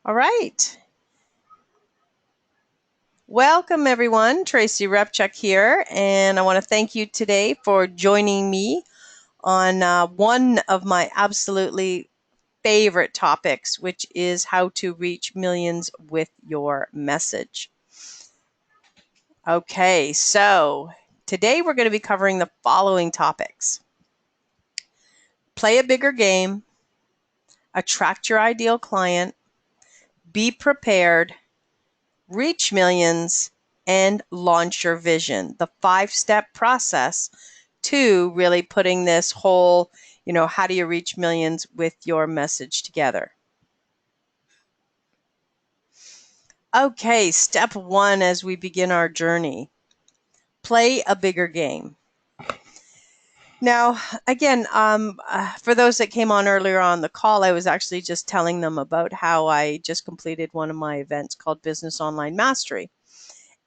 All right. Welcome, everyone. Tracy Repchuk here, and I want to thank you today for joining me on one of my absolutely favorite topics, which is how to reach millions with your message. Okay, so today we're going to be covering the following topics: play a bigger game, attract your ideal client, be prepared, reach millions, and launch your vision. The 5-step process to really putting this whole, how do you reach millions with your message together. Okay, step 1 as we begin our journey: play a bigger game. Now, again, for those that came on earlier on the call, I was actually just telling them about how I just completed one of my events called Business Online Mastery.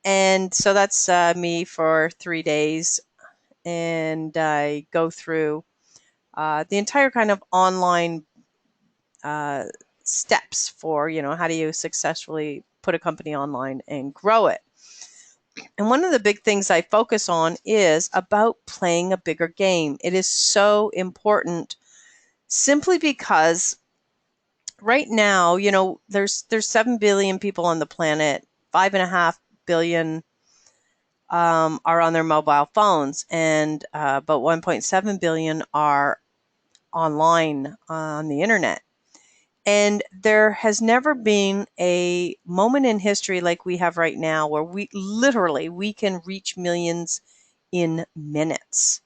And so that's me for 3 days. And I go through the entire kind of online uh, steps for, how do you successfully put a company online and grow it. And one of the big things I focus on is about playing a bigger game. It is so important simply because right now, there's 7 billion people on the planet, 5.5 billion are on their mobile phones, and about 1.7 billion are online on the internet. And there has never been a moment in history like we have right now where we can reach millions in minutes.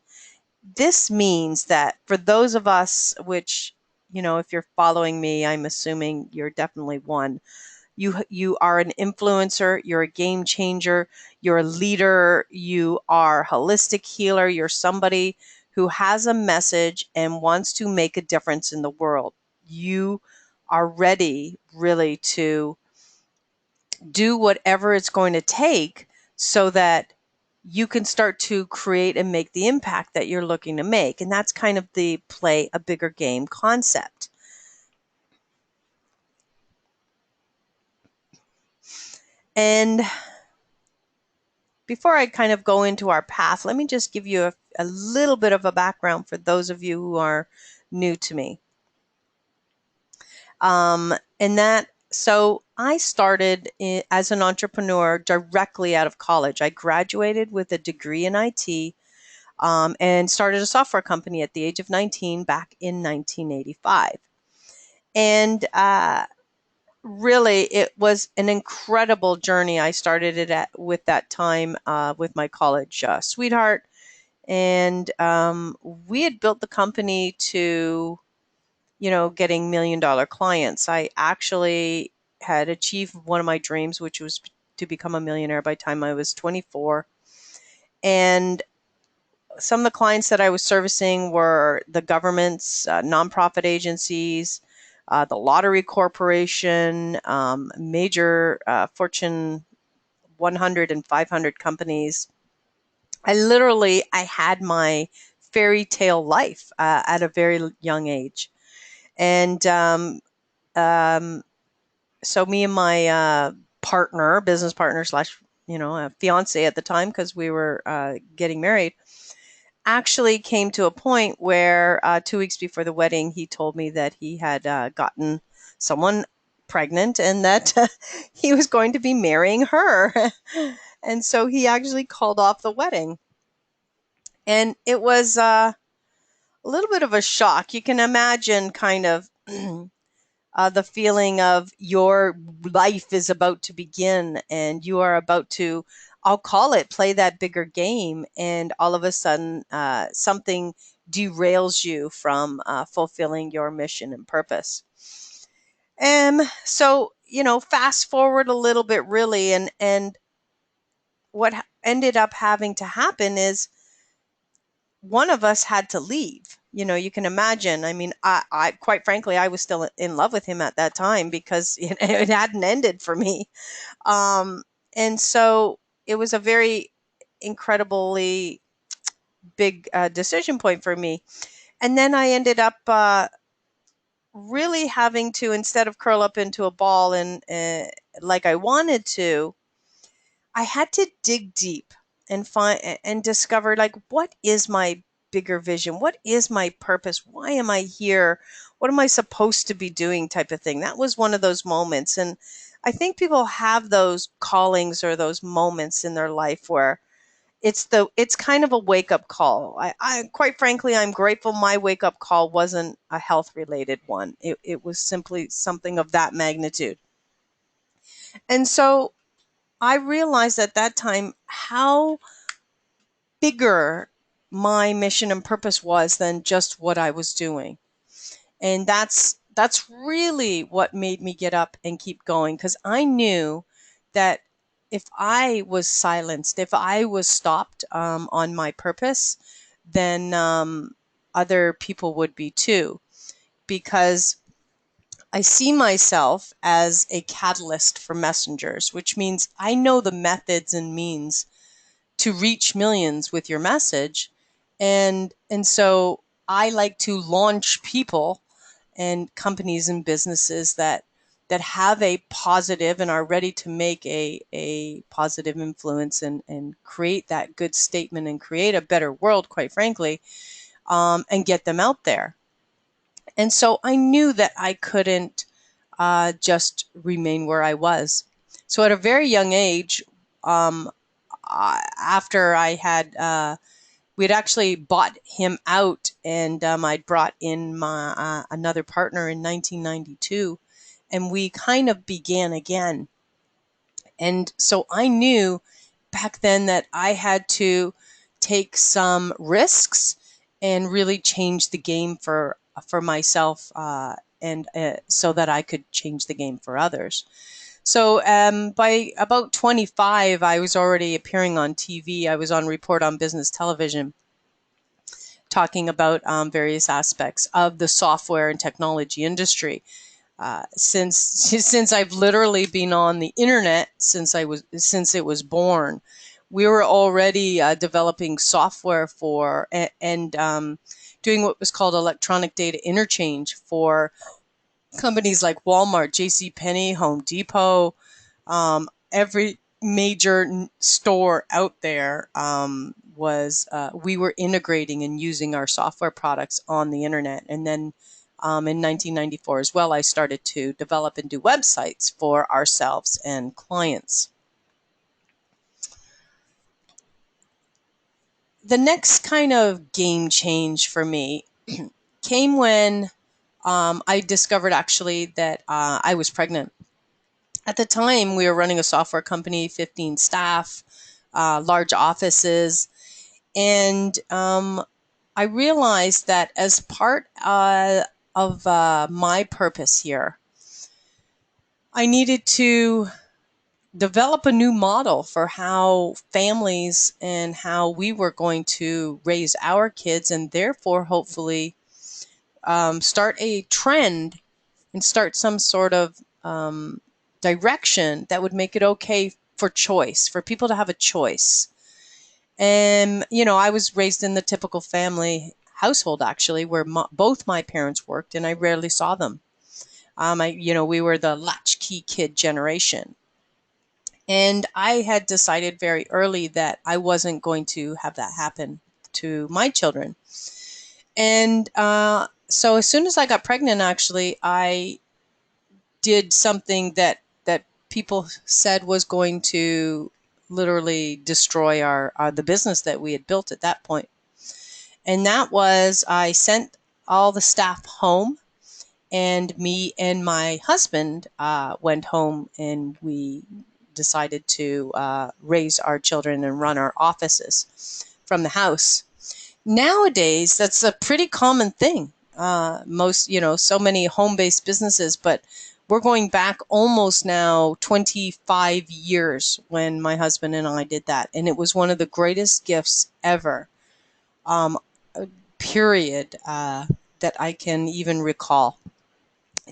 This means that for those of us, which, if you're following me, I'm assuming you're definitely one. You are an influencer, you're a game changer, you're a leader, you are a holistic healer, you're somebody who has a message and wants to make a difference in the world. You are ready really to do whatever it's going to take so that you can start to create and make the impact that you're looking to make. And that's kind of the play a bigger game concept. And before I kind of go into our path, let me just give you a little bit of a background for those of you who are new to me. So I started as an entrepreneur directly out of college. I graduated with a degree in IT and started a software company at the age of 19 back in 1985. And really, it was an incredible journey. I started it with that time with my college sweetheart. And we had built the company to, getting $1 million clients. I actually had achieved one of my dreams, which was to become a millionaire by the time I was 24. And some of the clients that I was servicing were the governments, nonprofit agencies, the lottery corporation, major Fortune 100 and 500 companies. I had my fairy tale life at a very young age. And um, so me and my business partner slash, fiance at the time, because we were getting married, actually came to a point where 2 weeks before the wedding, he told me that he had gotten someone pregnant and that he was going to be marrying her. And so he actually called off the wedding. And it was a little bit of a shock. You can imagine kind of the feeling of your life is about to begin and you are about to, I'll call it, play that bigger game. And all of a sudden, something derails you from fulfilling your mission and purpose. So, fast forward a little bit really. And what ended up having to happen is one of us had to leave. You can imagine. I mean, I quite frankly, I was still in love with him at that time because it hadn't ended for me. Um, and so it was a very incredibly big decision point for me. And then I ended up really having to, instead of curl up into a ball and like I wanted to, I had to dig deep and find and discover, like, what is my bigger vision? What is my purpose? Why am I here? What am I supposed to be doing, type of thing. That was one of those moments. And I think people have those callings or those moments in their life where it's kind of a wake up call. I quite frankly, I'm grateful my wake up call wasn't a health related one. It was simply something of that magnitude. And so I realized at that time how bigger my mission and purpose was than just what I was doing. And that's really what made me get up and keep going, because I knew that if I was silenced, if I was stopped on my purpose, then other people would be too. Because I see myself as a catalyst for messengers, which means I know the methods and means to reach millions with your message. And so I like to launch people and companies and businesses that have a positive and are ready to make a positive influence and create that good statement and create a better world, quite frankly, and get them out there. And so I knew that I couldn't just remain where I was. So at a very young age, um, after I had we'd actually bought him out, and I'd brought in my another partner in 1992, and we kind of began again. And so I knew back then that I had to take some risks and really change the game for myself, and so that I could change the game for others. So by about 25, I was already appearing on TV. I was on Report on Business Television, talking about various aspects of the software and technology industry. Since I've literally been on the internet since it was born, we were already developing software for and doing what was called electronic data interchange for companies like Walmart, J.C. Penney, Home Depot, every major store out there was we were integrating and using our software products on the internet. And then in 1994 as well, I started to develop and do websites for ourselves and clients. The next kind of game change for me came when I discovered actually that I was pregnant. At the time, we were running a software company, 15 staff, large offices, and I realized that as part of my purpose here, I needed to develop a new model for how families and how we were going to raise our kids, and therefore, hopefully, start a trend and start some sort of direction that would make it okay for choice, for people to have a choice. And, I was raised in the typical family household, actually, where both my parents worked, and I rarely saw them. We were the latchkey kid generation. And I had decided very early that I wasn't going to have that happen to my children. And so as soon as I got pregnant, actually, I did something that people said was going to literally destroy the business that we had built at that point. And that was, I sent all the staff home, and me and my husband went home, and we decided to raise our children and run our offices from the house. Nowadays, that's a pretty common thing. Most, so many home-based businesses, but we're going back almost now 25 years when my husband and I did that. And it was one of the greatest gifts ever, period, that I can even recall.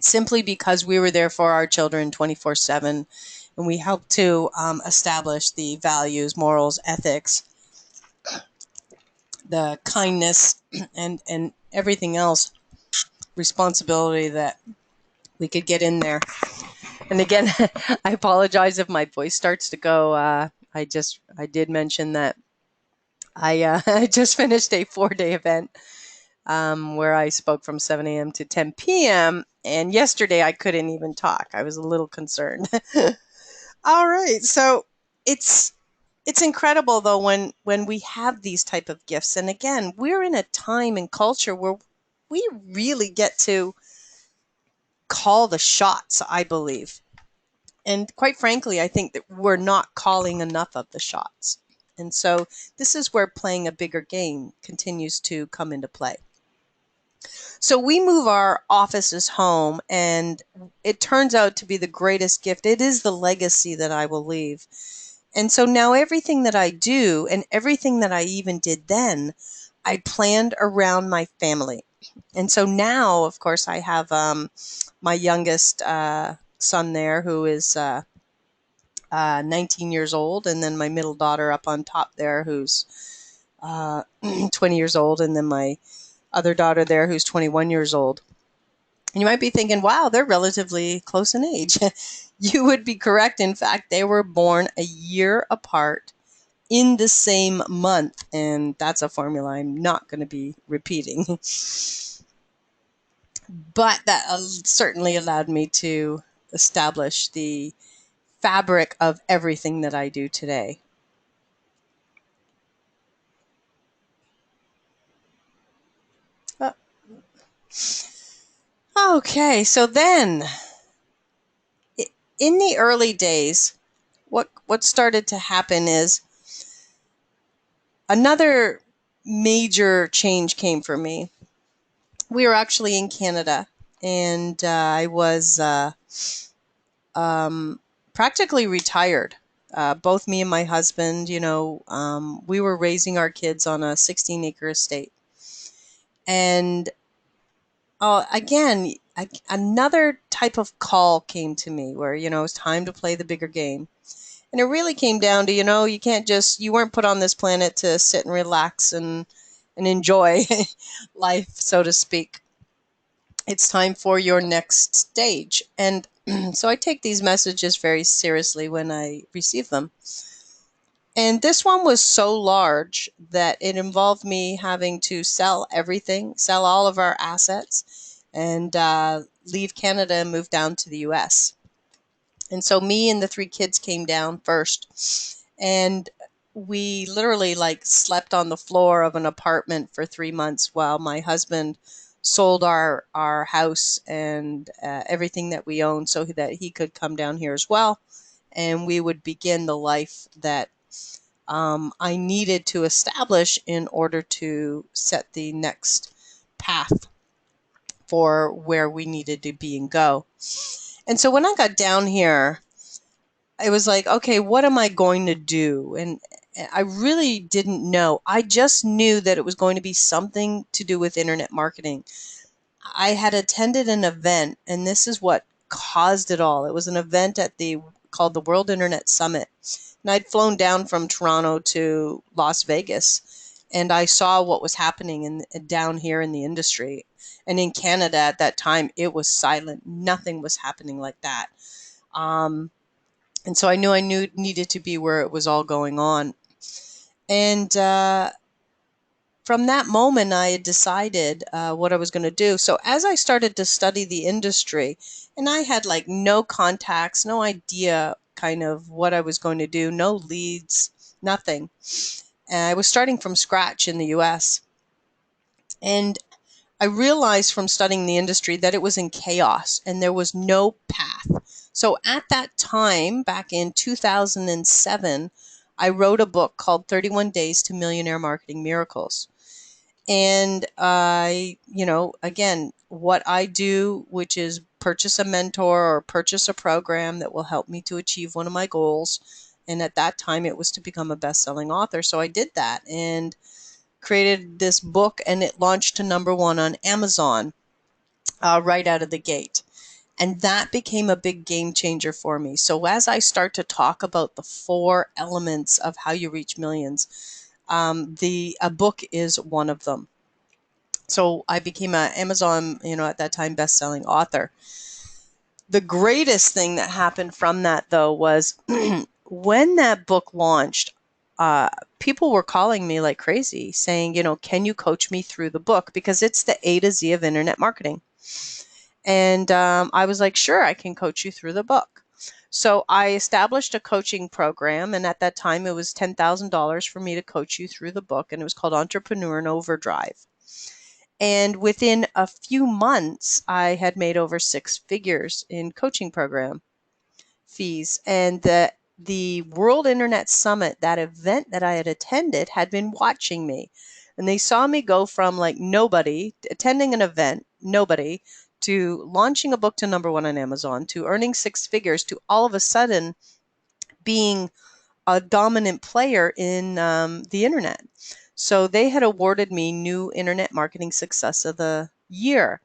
Simply because we were there for our children 24/7, and we helped to establish the values, morals, ethics, the kindness, and everything else responsibility that we could get in there. And again, I apologize if my voice starts to go. I did mention that I just finished a 4-day event where I spoke from 7 a.m. to 10 p.m. And yesterday I couldn't even talk. I was a little concerned. All right, so it's it's incredible though when we have these type of gifts. And again, we're in a time and culture where we really get to call the shots, I believe. And quite frankly, I think that we're not calling enough of the shots. And so this is where playing a bigger game continues to come into play. So we move our offices home, and it turns out to be the greatest gift. It is the legacy that I will leave. And so now everything that I do and everything that I even did then, I planned around my family. And so now, of course, I have my youngest son there who is 19 years old, and then my middle daughter up on top there who's 20 years old, and then my other daughter there who's 21 years old. And you might be thinking, wow, they're relatively close in age. You would be correct. In fact, they were born a year apart in the same month. And that's a formula I'm not going to be repeating. But that certainly allowed me to establish the fabric of everything that I do today. Uh, Okay, so then in the early days, what started to happen is another major change came for me. We were actually in Canada, and I was practically retired. Both me and my husband, we were raising our kids on a 16-acre estate. And again, another type of call came to me where, it's time to play the bigger game. And it really came down to, you weren't put on this planet to sit and relax and enjoy life, so to speak. It's time for your next stage. And so I take these messages very seriously when I receive them. And this one was so large that it involved me having to sell everything, sell all of our assets, and leave Canada and move down to the US. And so me and the 3 kids came down first. And we literally slept on the floor of an apartment for 3 months while my husband sold our house and everything that we owned so that he could come down here as well. And we would begin the life that I needed to establish in order to set the next path for where we needed to be and go. And so when I got down here, it was like, okay, what am I going to do? And I really didn't know. I just knew that it was going to be something to do with internet marketing. I had attended an event, and this is what caused it all. It was an event called the World Internet Summit. And I'd flown down from Toronto to Las Vegas, and I saw what was happening down here in the industry. And in Canada at that time, it was silent. Nothing was happening like that. And so I knew needed to be where it was all going on. And from that moment, I had decided what I was going to do. So as I started to study the industry, and I had no contacts, no idea kind of what I was going to do, no leads, nothing. And I was starting from scratch in the US. And I realized from studying the industry that it was in chaos and there was no path. So at that time, back in 2007, I wrote a book called 31 Days to Millionaire Marketing Miracles. And again, what I do, which is purchase a mentor or purchase a program that will help me to achieve one of my goals. And at that time, it was to become a best-selling author. So I did that and created this book, and it launched to #1 on Amazon right out of the gate. And that became a big game changer for me. So as I start to talk about the 4 elements of how you reach millions, a book is one of them. So I became an Amazon, at that time, best-selling author. The greatest thing that happened from that, though, was when that book launched, uh, people were calling me like crazy saying, can you coach me through the book? Because it's the A to Z of internet marketing. And I was like, sure, I can coach you through the book. So I established a coaching program. And at that time, it was $10,000 for me to coach you through the book. And it was called Entrepreneur in Overdrive. And within a few months, I had made over six figures in coaching program fees. And the World Internet Summit, that event that I had attended, had been watching me. And they saw me go from like nobody, attending an event, nobody, to launching a book to #1 on Amazon, to earning six figures, to all of a sudden being a dominant player in the internet. So they had awarded me New Internet Marketing Success of the Year.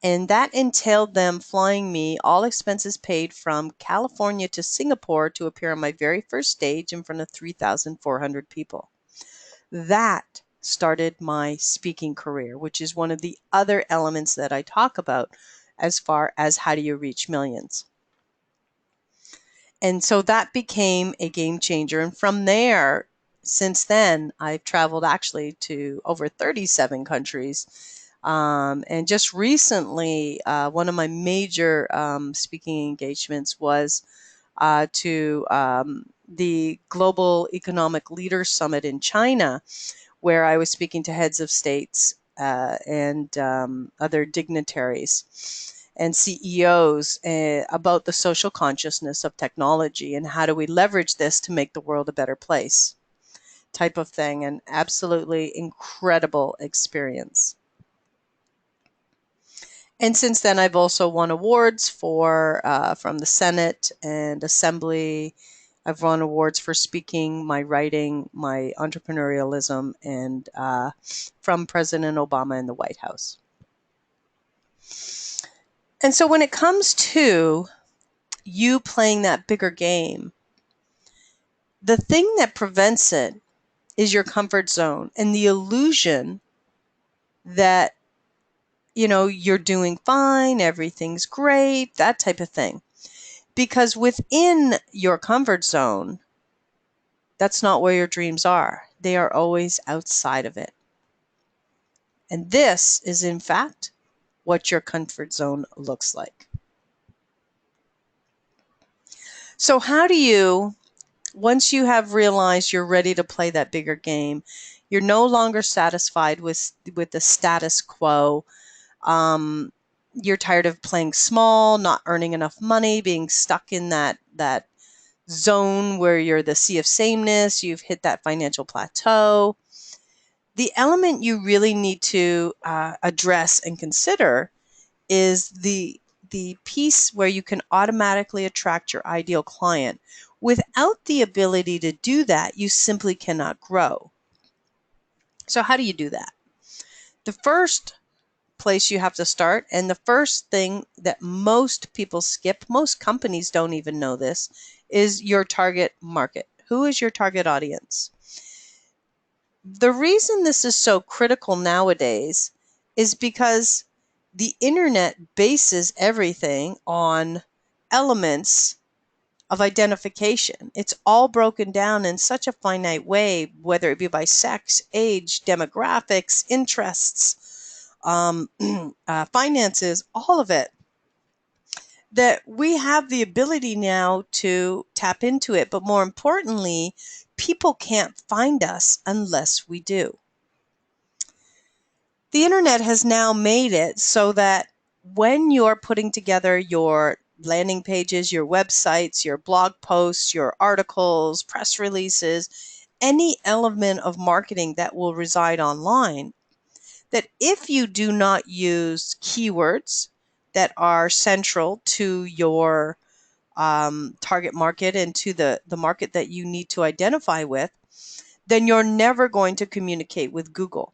And that entailed them flying me, all expenses paid, from California to Singapore to appear on my very first stage in front of 3,400 people. That started my speaking career, which is one of the other elements that I talk about as far as how do you reach millions. And so that became a game changer. And from there, since then, I've traveled actually to over 37 countries. And just recently, one of my major speaking engagements was to the Global Economic Leaders Summit in China, where I was speaking to heads of states and other dignitaries and CEOs about the social consciousness of technology and how do we leverage this to make the world a better place, type of thing. An absolutely incredible experience. And since then, I've also won awards for from the Senate and Assembly. I've won awards for speaking, my writing, my entrepreneurialism, and from President Obama in the White House. And so when it comes to you playing that bigger game, the thing that prevents it is your comfort zone and the illusion that, you're doing fine, everything's great, that type of thing. Because within your comfort zone, that's not where your dreams are. They are always outside of it. And this is, in fact, what your comfort zone looks like. So how do you, once you have realized you're ready to play that bigger game, you're no longer satisfied with the status quo. You're tired of playing small, not earning enough money, being stuck in that zone where you're the sea of sameness, you've hit that financial plateau. The element you really need to address and consider is the piece where you can automatically attract your ideal client. Without the ability to do that, you simply cannot grow. So how do you do that? The first place you have to start, and the first thing that most people skip, most companies don't even know this, is your target market. Who is your target audience? The reason this is so critical nowadays is because the internet bases everything on elements of identification. It's all broken down in such a finite way, whether it be by sex, age, demographics, interests, finances, all of it, that we have the ability now to tap into it. But more importantly, people can't find us unless we do. The internet has now made it so that when you're putting together your landing pages, your websites, your blog posts, your articles, press releases, any element of marketing that will reside online, that if you do not use keywords that are central to your target market and to the market that you need to identify with, then you're never going to communicate with Google.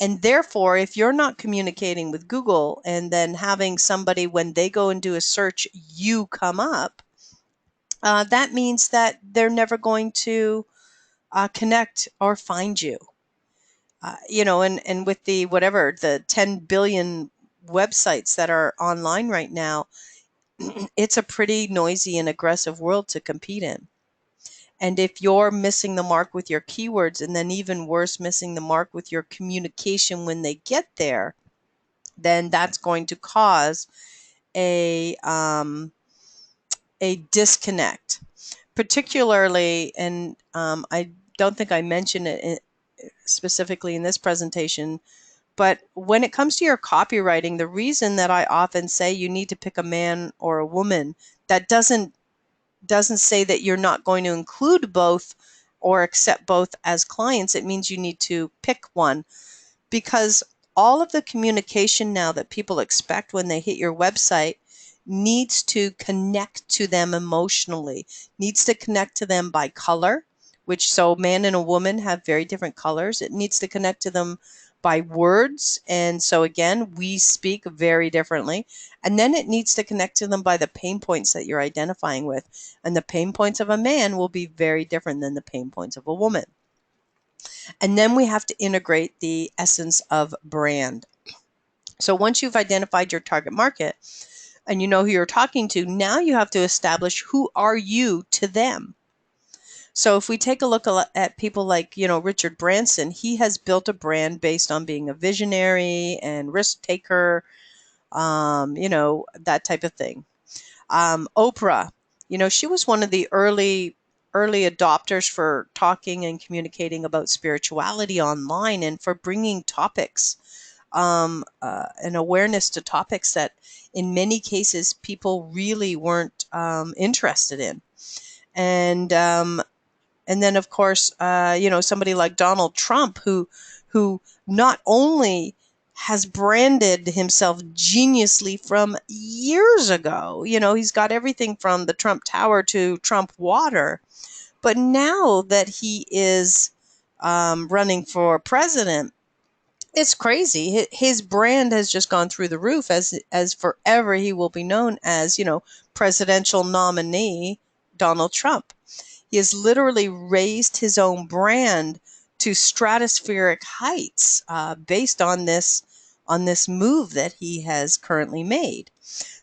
And therefore, if you're not communicating with Google and then having somebody, when they go and do a search, you come up, that means that they're never going to connect or find you. and with the 10 billion websites that are online right now, it's a pretty noisy and aggressive world to compete in. And if you're missing the mark with your keywords, and then even worse, missing the mark with your communication when they get there, then that's going to cause a disconnect. Particularly, and I don't think I mentioned it specifically in this presentation, but when it comes to your copywriting, the reason that I often say you need to pick a man or a woman, that doesn't say that you're not going to include both or accept both as clients. It means you need to pick one, because all of the communication now that people expect when they hit your website needs to connect to them emotionally, needs to connect to them by color, which, so man and a woman have very different colors. It needs to connect to them by words, and so again, we speak very differently. And then it needs to connect to them by the pain points that you're identifying with. And the pain points of a man will be very different than the pain points of a woman. And then we have to integrate the essence of brand. So once you've identified your target market and you know who you're talking to, now you have to establish, who are you to them? So if we take a look at people like, Richard Branson, he has built a brand based on being a visionary and risk taker, that type of thing. Oprah, she was one of the early adopters for talking and communicating about spirituality online, and for bringing topics, an awareness to topics that in many cases people really weren't interested in. And then, of course, somebody like Donald Trump, who not only has branded himself geniusly from years ago. He's got everything from the Trump Tower to Trump Water. But now that he is running for president, it's crazy. His brand has just gone through the roof. As forever, he will be known as, presidential nominee Donald Trump. He has literally raised his own brand to stratospheric heights based on this move that he has currently made.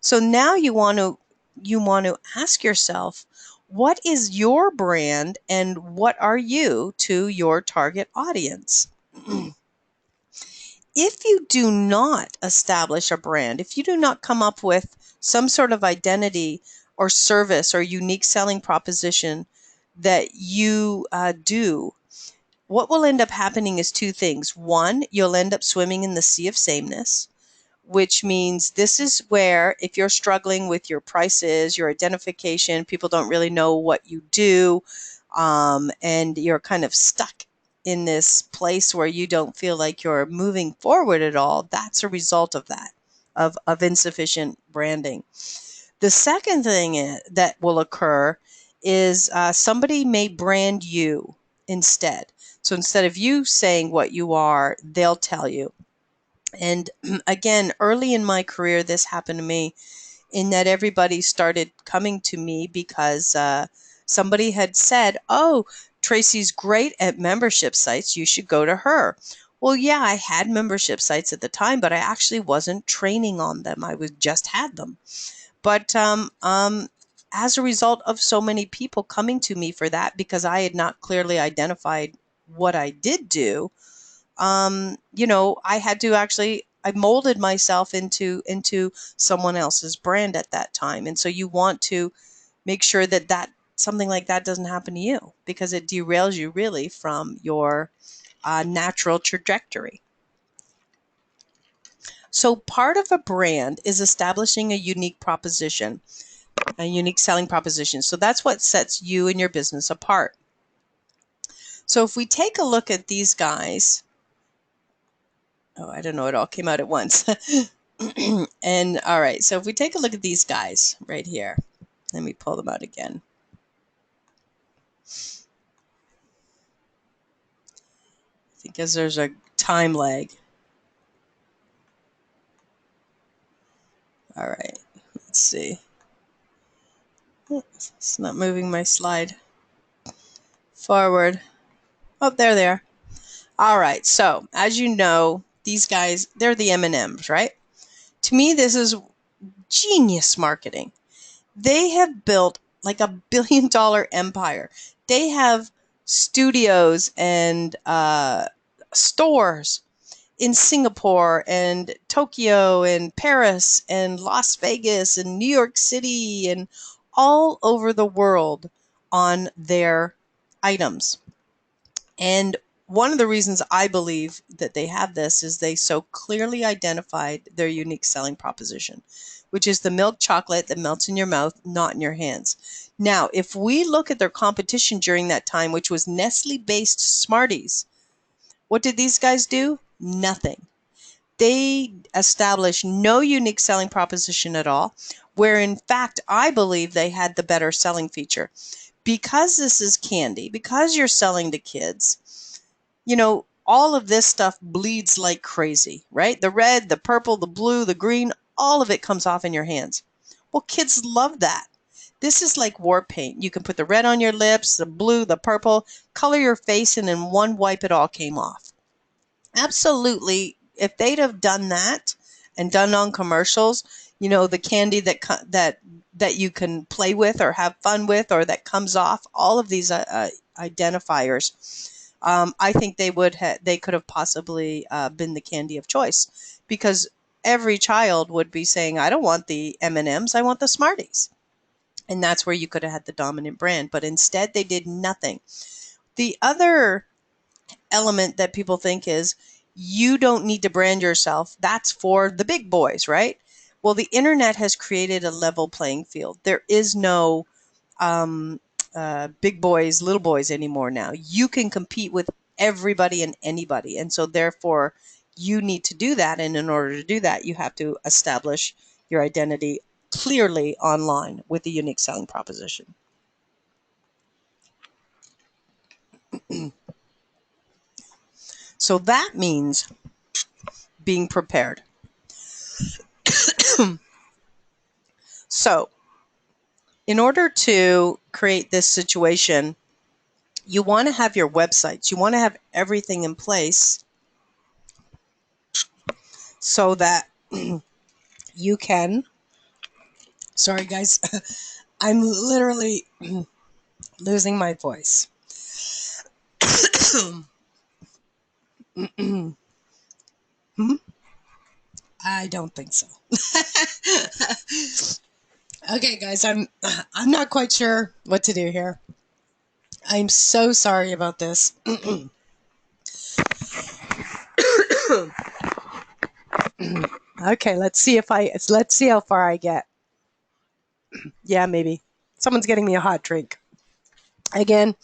So now you want to ask yourself, what is your brand and what are you to your target audience? If you do not establish a brand, if you do not come up with some sort of identity or service or unique selling proposition that you do, what will end up happening is two things. One, you'll end up swimming in the sea of sameness, which means this is where, if you're struggling with your prices, your identification, people don't really know what you do, and you're kind of stuck in this place where you don't feel like you're moving forward at all. That's a result of that, of insufficient branding. The second thing that will occur is somebody may brand you instead. So instead of you saying what you are, they'll tell you. And again, early in my career, this happened to me, in that everybody started coming to me because somebody had said, "Oh, Tracy's great at membership sites. You should go to her." Well, yeah, I had membership sites at the time, but I actually wasn't training on them. I just had them. But as a result of so many people coming to me for that, because I had not clearly identified what I did do, I had to I molded myself into someone else's brand at that time. And so you want to make sure that something like that doesn't happen to you, because it derails you really from your natural trajectory. So part of a brand is establishing a unique proposition, a unique selling proposition. So that's what sets you and your business apart. So if we take a look at these guys, oh, I don't know, it all came out at once. And all right, so if we take a look at these guys right here, let me pull them out again. Because there's a time lag. All right, let's see. It's not moving my slide forward. Oh, there they are. All right. So, as you know, these guys, they're the M&Ms, right? To me, this is genius marketing. They have built like $1 billion empire. They have studios and stores in Singapore and Tokyo and Paris and Las Vegas and New York City and all over the world on their items. And one of the reasons I believe that they have this is they so clearly identified their unique selling proposition, which is the milk chocolate that melts in your mouth, not in your hands. Now, if we look at their competition during that time, which was Nestle based Smarties, what did these guys do? Nothing. They established no unique selling proposition at all, where in fact I believe they had the better selling feature. Because this is candy, because you're selling to kids, all of this stuff bleeds like crazy, right? The red, the purple, the blue, the green, all of it comes off in your hands. Well, kids love that. This is like war paint. You can put the red on your lips, the blue, the purple, color your face, and in one wipe it all came off. Absolutely. If they'd have done that and done on commercials, the candy that you can play with or have fun with or that comes off, all of these identifiers, I think they could have possibly been the candy of choice, because every child would be saying, "I don't want the M&Ms, I want the Smarties," and that's where you could have had the dominant brand. But instead, they did nothing. The other element that people think is you don't need to brand yourself. That's for the big boys, right? Well, the internet has created a level playing field. There is no um, big boys, little boys anymore now. You can compete with everybody and anybody. And so, therefore, you need to do that. And in order to do that, you have to establish your identity clearly online with a unique selling proposition. So, that means being prepared. So, in order to create this situation, you want to have your websites, you want to have everything in place so that you can. Sorry, guys, I'm literally losing my voice. I don't think so. Okay, guys, I'm not quite sure what to do here. I'm so sorry about this. Okay, let's see how far I get. Yeah, maybe. Someone's getting me a hot drink. Again,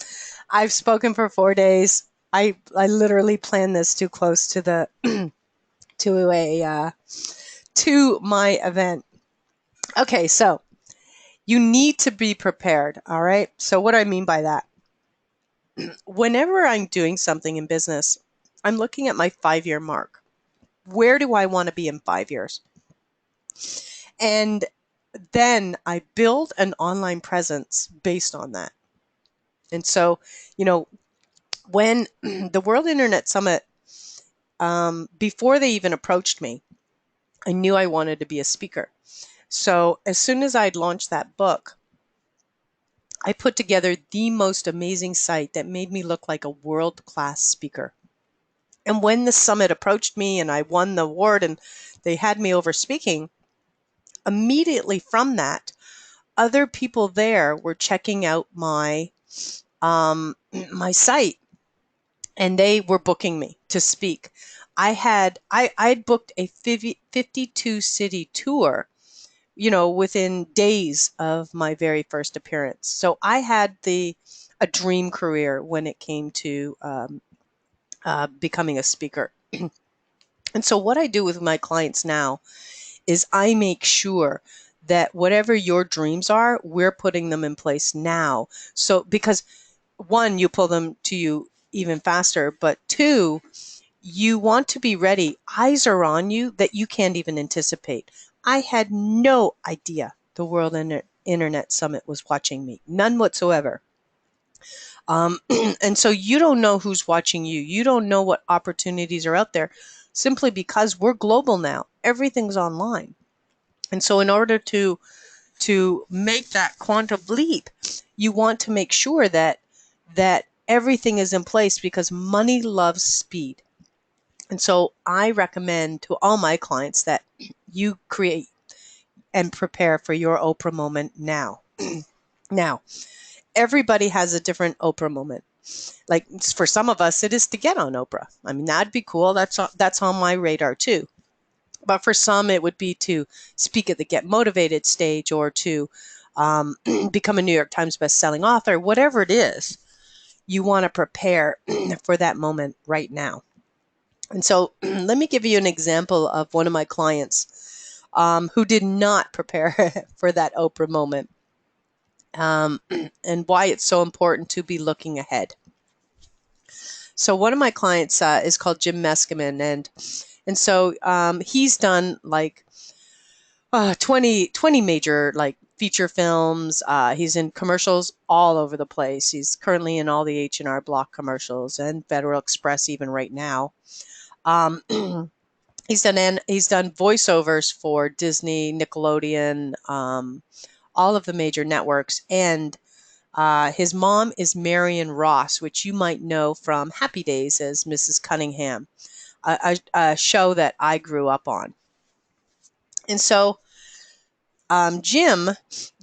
I've spoken for 4 days. I literally planned this too close to the to my event. Okay, so you need to be prepared. All right. So what do I mean by that? Whenever I'm doing something in business, I'm looking at my 5-year mark. Where do I want to be in 5 years? And then I build an online presence based on that. And so, when the World Internet Summit, before they even approached me, I knew I wanted to be a speaker. So as soon as I'd launched that book, I put together the most amazing site that made me look like a world-class speaker. And when the summit approached me and I won the award and they had me over speaking, immediately from that, other people there were checking out my my site, and they were booking me to speak. I'd booked a 52 city tour, within days of my very first appearance. So I had a dream career when it came to becoming a speaker. And so what I do with my clients now is I make sure that whatever your dreams are, we're putting them in place now. So because one, you pull them to you even faster, but two, you want to be ready. Eyes are on you that you can't even anticipate. I had no idea the World Internet Summit was watching me, none whatsoever. And so you don't know who's watching you. You don't know what opportunities are out there simply because we're global now. Everything's online. And so in order to make that quantum leap, you want to make sure that everything is in place because money loves speed. And so I recommend to all my clients that you create and prepare for your Oprah moment now. Now, everybody has a different Oprah moment. Like for some of us, it is to get on Oprah. I mean, that'd be cool. That's on my radar too. But for some, it would be to speak at the Get Motivated stage or to become a New York Times bestselling author. Whatever it is, you want to prepare for that moment right now. And so let me give you an example of one of my clients who did not prepare for that Oprah moment, and why it's so important to be looking ahead. So one of my clients is called Jim Meskimen, and so he's done like 20 major like feature films. He's in commercials all over the place. He's currently in all the H&R Block commercials and Federal Express even right now. Um, he's done voiceovers for Disney, Nickelodeon, all of the major networks, and his mom is Marion Ross, which you might know from Happy Days as Mrs. Cunningham, a show that I grew up on. And so Jim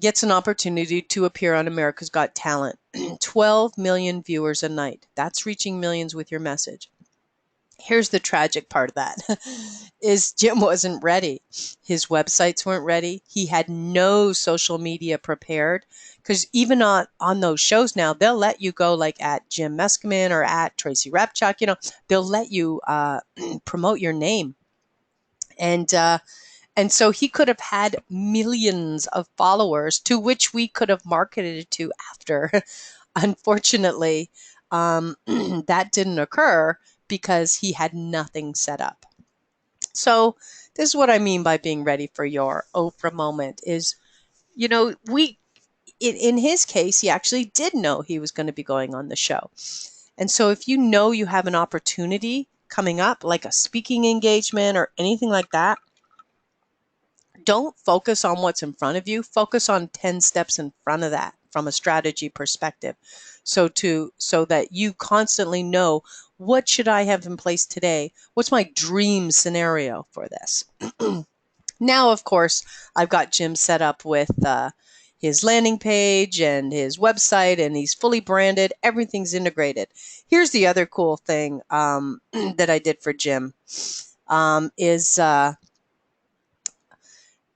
gets an opportunity to appear on America's Got Talent. 12 million viewers a night. That's reaching millions with your message. Here's the tragic part of that is Jim wasn't ready. His websites weren't ready. He had no social media prepared because even on those shows now, they'll let you go like at Jim Meskimen or at Tracy Repchuk, they'll let you promote your name. And so he could have had millions of followers to which we could have marketed to after. Unfortunately, that didn't occur because he had nothing set up. So this is what I mean by being ready for your Oprah moment is, in his case, he actually did know he was going to be going on the show. And so if you know you have an opportunity coming up, like a speaking engagement or anything like that, don't focus on what's in front of you. Focus on 10 steps in front of that from a strategy perspective. So that you constantly know, what should I have in place today? What's my dream scenario for this? Now, of course, I've got Jim set up with his landing page and his website, and he's fully branded. Everything's integrated. Here's the other cool thing that I did for Jim is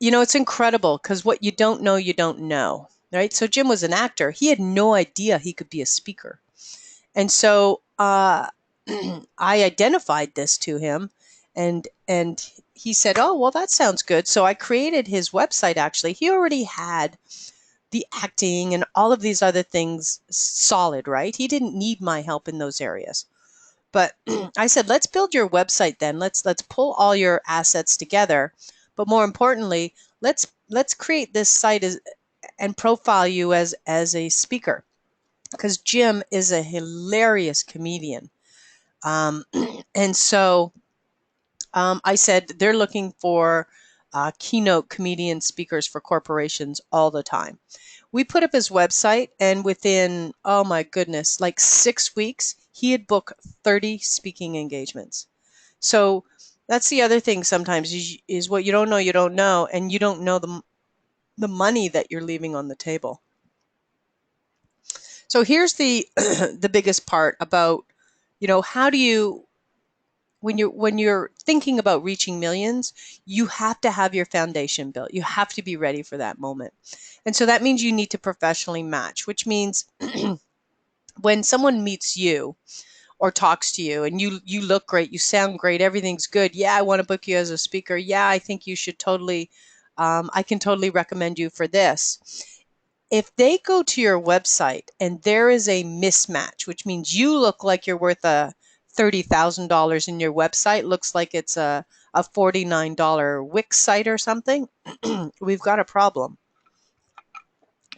it's incredible because what you don't know, right? So Jim was an actor. He had no idea he could be a speaker. And so I identified this to him, and he said, oh, well, that sounds good. So I created his website, actually. He already had the acting and all of these other things solid, right? He didn't need my help in those areas. But I said, let's build your website then. Let's pull all your assets together. But more importantly, let's create this site and profile you as a speaker, because Jim is a hilarious comedian. And so I said they're looking for keynote comedian speakers for corporations all the time. We put up his website, and within, oh my goodness, like 6 weeks, he had booked 30 speaking engagements. So that's the other thing sometimes is what you don't know, and you don't know the money that you're leaving on the table. So here's the the biggest part about, how do you, when you're thinking about reaching millions, you have to have your foundation built. You have to be ready for that moment. And so that means you need to professionally match, which means when someone meets you or talks to you and you look great, you sound great, everything's good. Yeah, I want to book you as a speaker. Yeah, I think you should totally, I can totally recommend you for this. If they go to your website and there is a mismatch, which means you look like you're worth $30,000 in your website, looks like it's a $49 Wix site or something, we've got a problem.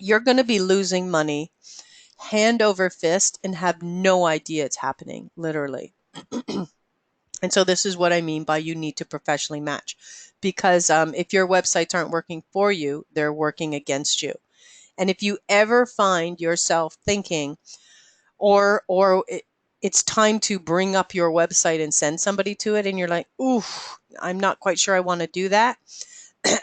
You're going to be losing money hand over fist and have no idea it's happening, literally. And so this is what I mean by you need to professionally match, because if your websites aren't working for you, they're working against you. And if you ever find yourself thinking, it's time to bring up your website and send somebody to it, and you're like, ooh, I'm not quite sure I want to do that.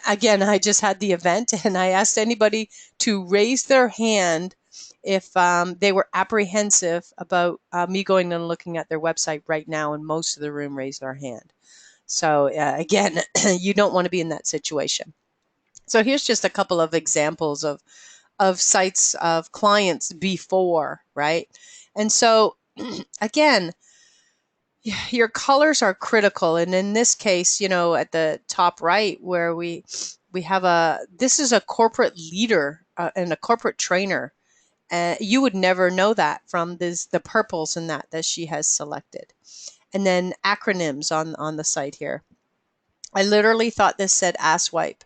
Again, I just had the event and I asked anybody to raise their hand if they were apprehensive about me going and looking at their website right now, and most of the room raised their hand. So again, you don't want to be in that situation. So here's just a couple of examples of sites of clients before, right? And so again, your colors are critical. And in this case, at the top right where we have this is a corporate leader and a corporate trainer. You would never know that from the purples and that she has selected. And then acronyms on the site here. I literally thought this said ass wipe.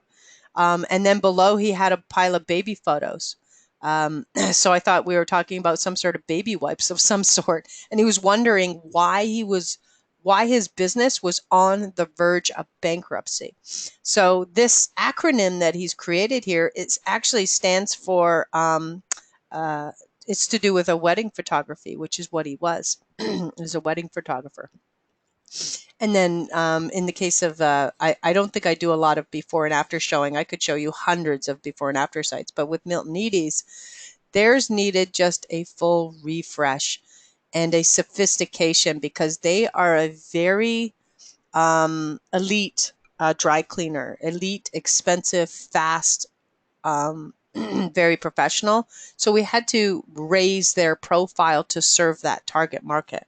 And then below he had a pile of baby photos. So I thought we were talking about some sort of baby wipes of some sort. And he was wondering why his business was on the verge of bankruptcy. So this acronym that he's created here, it actually stands for, it's to do with a wedding photography, which is what he was. He was a wedding photographer. And then in the case of, I don't think I do a lot of before and after showing. I could show you hundreds of before and after sites, but with Milton Eady's, theirs needed just a full refresh and a sophistication, because they are a very elite dry cleaner, elite, expensive, fast, very professional. So we had to raise their profile to serve that target market.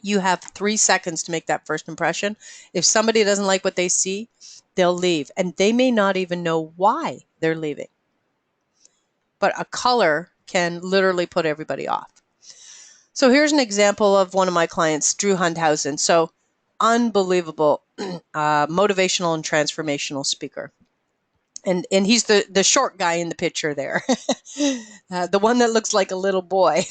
You have 3 seconds to make that first impression. If somebody doesn't like what they see, they'll leave, and they may not even know why they're leaving. But a color can literally put everybody off. So here's an example of one of my clients, Drew Hundhausen. So unbelievable motivational and transformational speaker. And he's the short guy in the picture there, the one that looks like a little boy.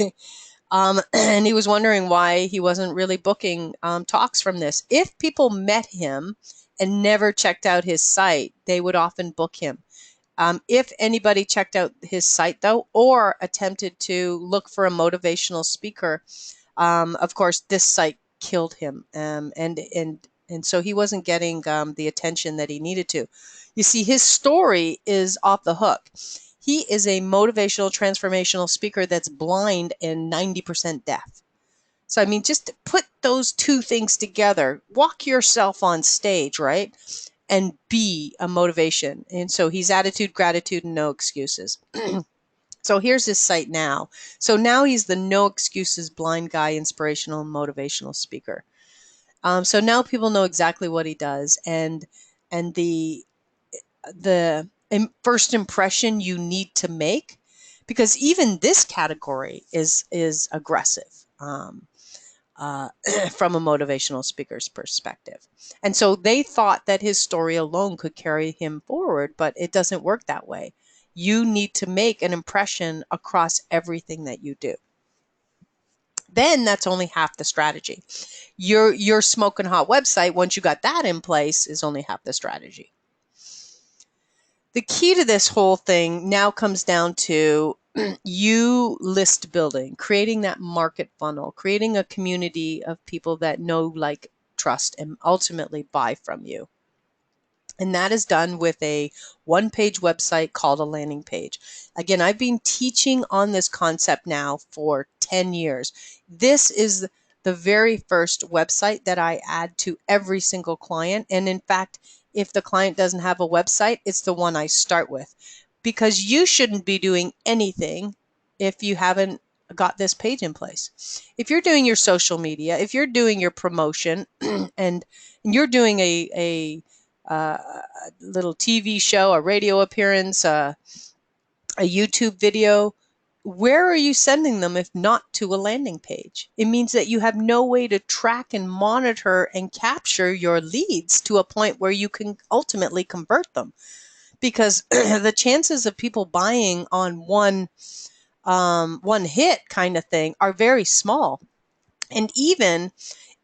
And he was wondering why he wasn't really booking talks from this. If people met him and never checked out his site, they would often book him. If anybody checked out his site, though, or attempted to look for a motivational speaker, of course, this site killed him. And so he wasn't getting the attention that he needed to. You see, his story is off the hook. He is a motivational, transformational speaker that's blind and 90% deaf. So, I mean, just put those two things together. Walk yourself on stage, right? And be a motivation. And so he's attitude, gratitude, and no excuses. So here's his site now. So now he's the no excuses blind guy, inspirational and motivational speaker. So now people know exactly what he does, and the first impression you need to make, because even this category is aggressive from a motivational speaker's perspective. And so they thought that his story alone could carry him forward, but it doesn't work that way. You need to make an impression across everything that you do. Then that's only half the strategy. Your smoking hot website, once you got that in place, is only half the strategy. The key to this whole thing now comes down to you list building, creating that market funnel, creating a community of people that know, like, trust, and ultimately buy from you. And that is done with a one-page website called a landing page. Again, I've been teaching on this concept now for 10 years. This is the very first website that I add to every single client. And in fact, if the client doesn't have a website, it's the one I start with. Because you shouldn't be doing anything if you haven't got this page in place. If you're doing your social media, if you're doing your promotion, and you're doing a little TV show, a radio appearance, a YouTube video, where are you sending them if not to a landing page? It means that you have no way to track and monitor and capture your leads to a point where you can ultimately convert them. Because the chances of people buying on one one hit kind of thing are very small. And even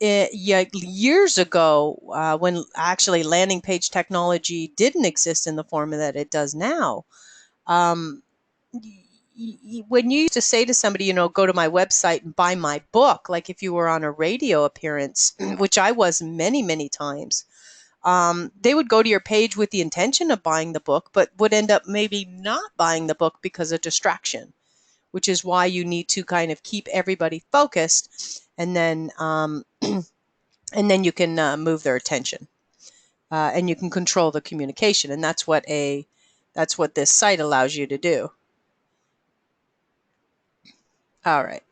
yeah, years ago, when actually landing page technology didn't exist in the form that it does now, um, when you used to say to somebody, go to my website and buy my book, like if you were on a radio appearance, which I was many, many times, they would go to your page with the intention of buying the book, but would end up maybe not buying the book because of distraction, which is why you need to kind of keep everybody focused, and then you can move their attention, and you can control the communication, and that's what this site allows you to do. All right.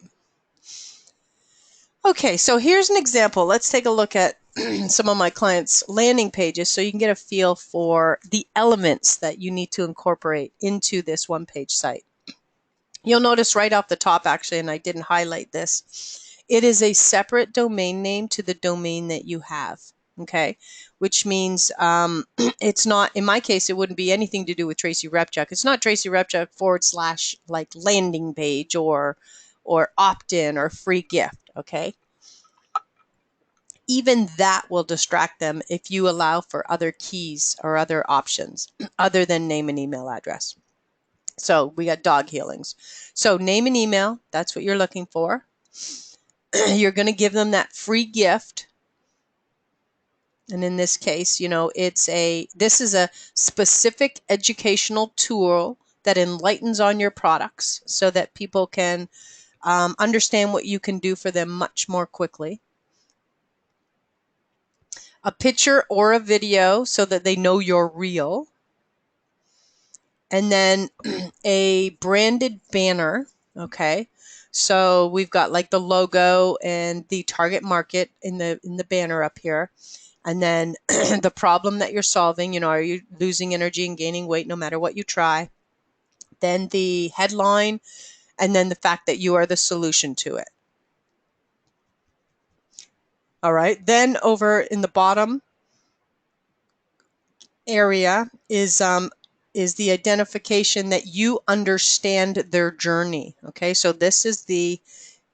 Okay, so here's an example. Let's take a look at some of my clients' landing pages so you can get a feel for the elements that you need to incorporate into this one-page site. You'll notice right off the top, actually, and I didn't highlight this, it is a separate domain name to the domain that you have, okay? Which means it's not, in my case, it wouldn't be anything to do with Tracy Repchuk. It's not Tracy Repchuk / like landing page or opt-in or free gift, okay? Even that will distract them if you allow for other keys or other options other than name and email address. So we got dog healings. So name and email, that's what you're looking for. You're going to give them that free gift. And in this case, this is a specific educational tool that enlightens on your products so that people can understand what you can do for them much more quickly. A picture or a video so that they know you're real. And then a branded banner, okay? So we've got like the logo and the target market in the banner up here. And then the problem that you're solving, are you losing energy and gaining weight no matter what you try? Then the headline, and then the fact that you are the solution to it. All right. Then over in the bottom area is the identification that you understand their journey. Okay, so this is the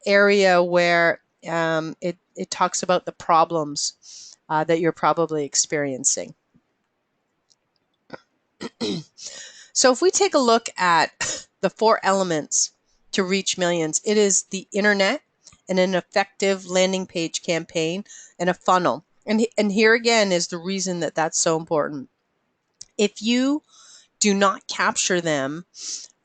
area where it talks about the problems that you're probably experiencing. So if we take a look at the 4 elements to reach millions, it is the internet and an effective landing page campaign and a funnel. And here again is the reason that that's so important. If you do not capture them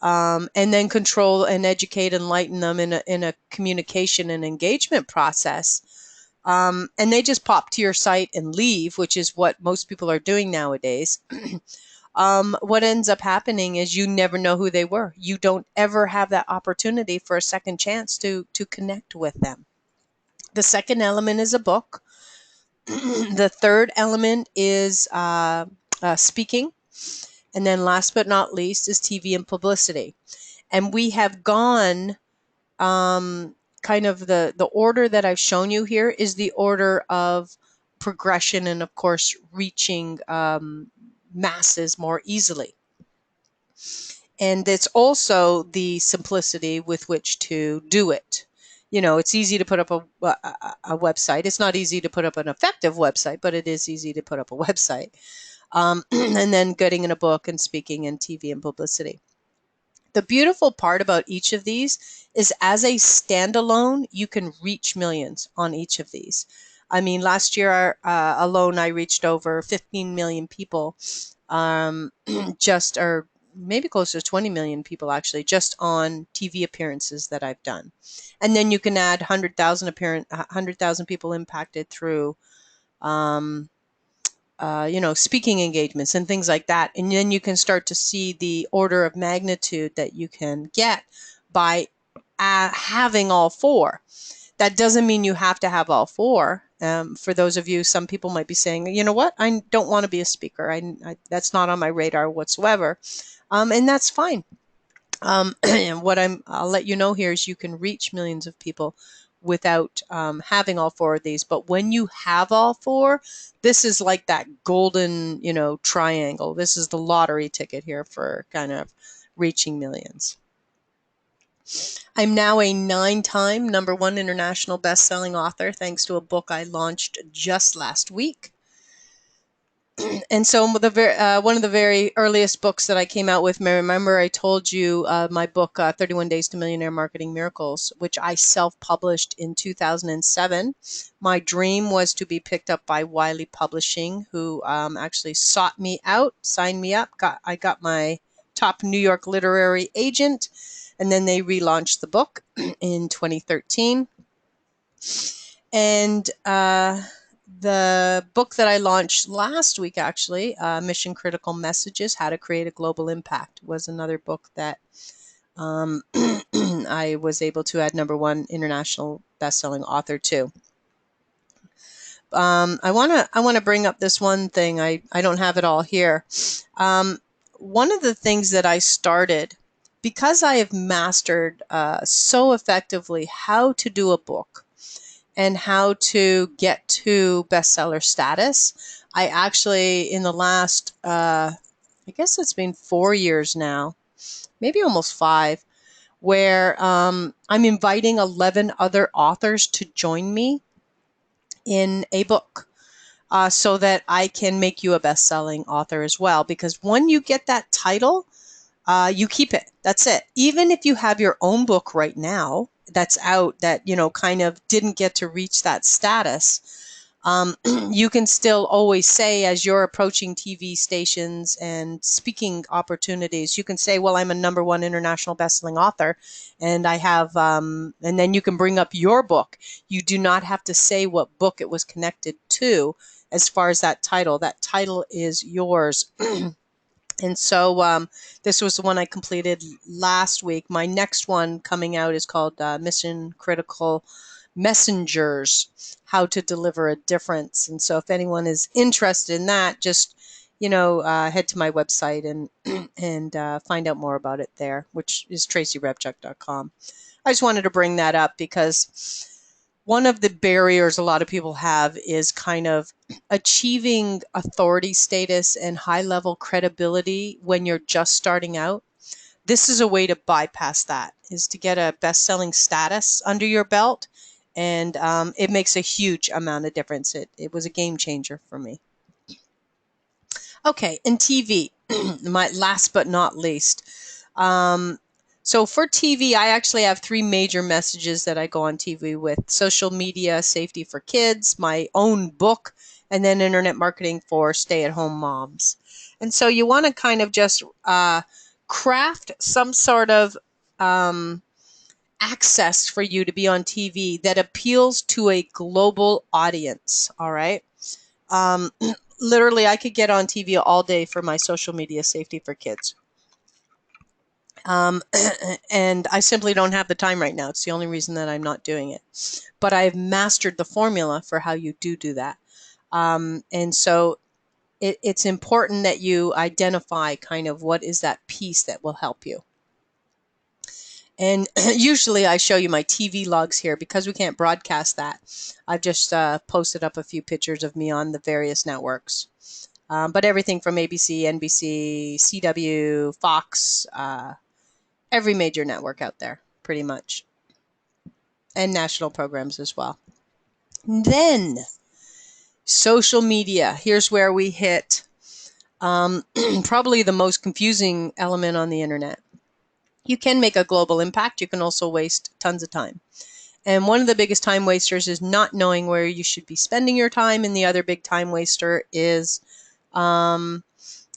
and then control and educate and enlighten them in a communication and engagement process, and they just pop to your site and leave, which is what most people are doing nowadays, what ends up happening is you never know who they were. You don't ever have that opportunity for a second chance to connect with them. The second element is a book. The third element is speaking. And then last but not least is TV and publicity. And we have gone kind of the order that I've shown you here is the order of progression and, of course, reaching masses more easily. And it's also the simplicity with which to do it. It's easy to put up a website. It's not easy to put up an effective website, but it is easy to put up a website. And then getting in a book and speaking and TV and publicity. The beautiful part about each of these is as a standalone, you can reach millions on each of these. I mean, last year alone, I reached over 15 million people, or maybe closer to 20 million people actually, just on TV appearances that I've done. And then you can add 100,000 people impacted through speaking engagements and things like that. And then you can start to see the order of magnitude that you can get by having all 4. That doesn't mean you have to have all 4. For those of you, some people might be saying, you know what, I don't want to be a speaker. That's not on my radar whatsoever. And that's fine. And what I'll let you know here is you can reach millions of people without having all 4 of these. But when you have all 4, this is like that golden, triangle. This is the lottery ticket here for kind of reaching millions. I'm now a 9-time #1 international best-selling author thanks to a book I launched just last week. And so one of the very earliest books that I came out with, remember I told you my book, 31 Days to Millionaire Marketing Miracles, which I self-published in 2007. My dream was to be picked up by Wiley Publishing, who actually sought me out, signed me up. I got my top New York literary agent, and then they relaunched the book in 2013. And the book that I launched last week, actually, Mission Critical Messages, How to Create a Global Impact, was another book that I was able to add #1 international best-selling author to. I want to bring up this one thing. I don't have it all here. One of the things that I started, because I have mastered so effectively how to do a book and how to get to bestseller status, I actually, in the last, I guess it's been 4 years now, maybe almost 5, where I'm inviting 11 other authors to join me in a book. So that I can make you a best-selling author as well. Because when you get that title, you keep it. That's it. Even if you have your own book right now that's out that, kind of didn't get to reach that status, you can still always say, as you're approaching TV stations and speaking opportunities, you can say, well, I'm a #1 international bestselling author, and I have, and then you can bring up your book. You do not have to say what book it was connected to as far as that title. That title is yours. And so this was the one I completed last week. My next one coming out is called Mission Critical Messengers, How to Deliver a Difference. And so if anyone is interested in that, just, head to my website and find out more about it there, which is tracyrepchuk.com. I just wanted to bring that up because one of the barriers a lot of people have is kind of achieving authority status and high-level credibility when you're just starting out. This is a way to bypass that, is to get a best-selling status under your belt, and it makes a huge amount of difference. It was a game changer for me. Okay, and TV, my last but not least. So for TV, I actually have 3 major messages that I go on TV with: social media safety for kids, my own book, and then internet marketing for stay-at-home moms. And so you want to kind of just craft some sort of access for you to be on TV that appeals to a global audience. All right. Literally, I could get on TV all day for my social media safety for kids. And I simply don't have the time right now. It's the only reason that I'm not doing it. But I've mastered the formula for how you do that. And so it's important that you identify kind of what is that piece that will help you. And usually I show you my TV logs here. Because we can't broadcast that, I've just posted up a few pictures of me on the various networks. But everything from ABC, NBC, CW, Fox, every major network out there, pretty much. And national programs as well. Then, social media. Here's where we hit probably the most confusing element on the internet. You can make a global impact. You can also waste tons of time. And one of the biggest time wasters is not knowing where you should be spending your time. And the other big time waster is not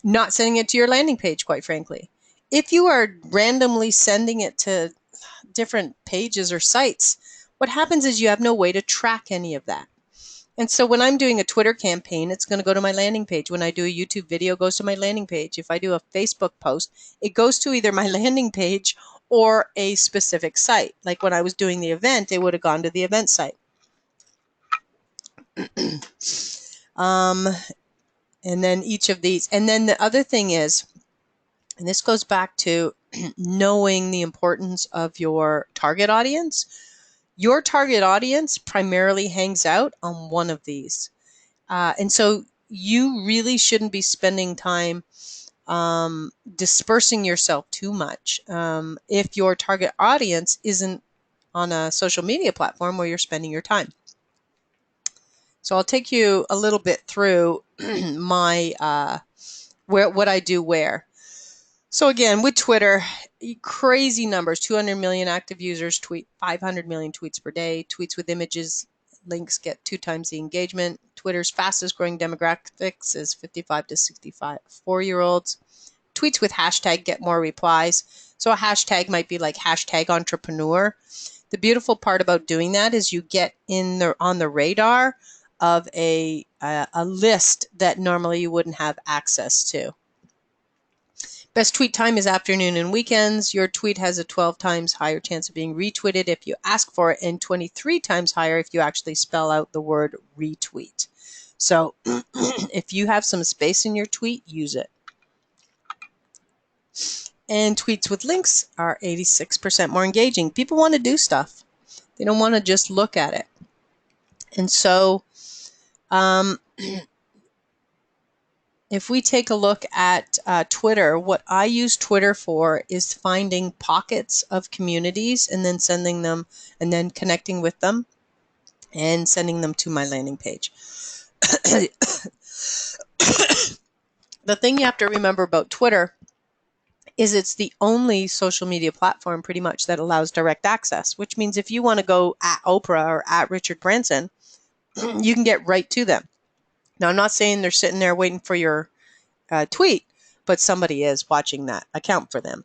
sending it to your landing page, quite frankly. If you are randomly sending it to different pages or sites, what happens is you have no way to track any of that. And so when I'm doing a Twitter campaign, it's going to go to my landing page. When I do a YouTube video, it goes to my landing page. If I do a Facebook post, it goes to either my landing page or a specific site. Like when I was doing the event, it would have gone to the event site. And then each of these. And then the other thing is, and this goes back to knowing the importance of your target audience. Your target audience primarily hangs out on one of these. And so you really shouldn't be spending time dispersing yourself too much if your target audience isn't on a social media platform where you're spending your time. So I'll take you a little bit through my what I do where. So again, with Twitter, crazy numbers, 200 million active users tweet 500 million tweets per day. Tweets with images, links get 2 times the engagement. Twitter's fastest growing demographics is 55 to 64-year-olds. Tweets with hashtag get more replies. So a hashtag might be like hashtag entrepreneur. The beautiful part about doing that is you get on the radar of a list that normally you wouldn't have access to. Best tweet time is afternoon and weekends. Your tweet has a 12 times higher chance of being retweeted if you ask for it, and 23 times higher if you actually spell out the word retweet. So if you have some space in your tweet, use it. And tweets with links are 86% more engaging. People want to do stuff. They don't want to just look at it. And so if we take a look at Twitter, what I use Twitter for is finding pockets of communities and then sending them and then connecting with them and sending them to my landing page. The thing you have to remember about Twitter is it's the only social media platform pretty much that allows direct access, which means if you want to go at Oprah or at Richard Branson, you can get right to them. Now, I'm not saying they're sitting there waiting for your tweet, but somebody is watching that account for them.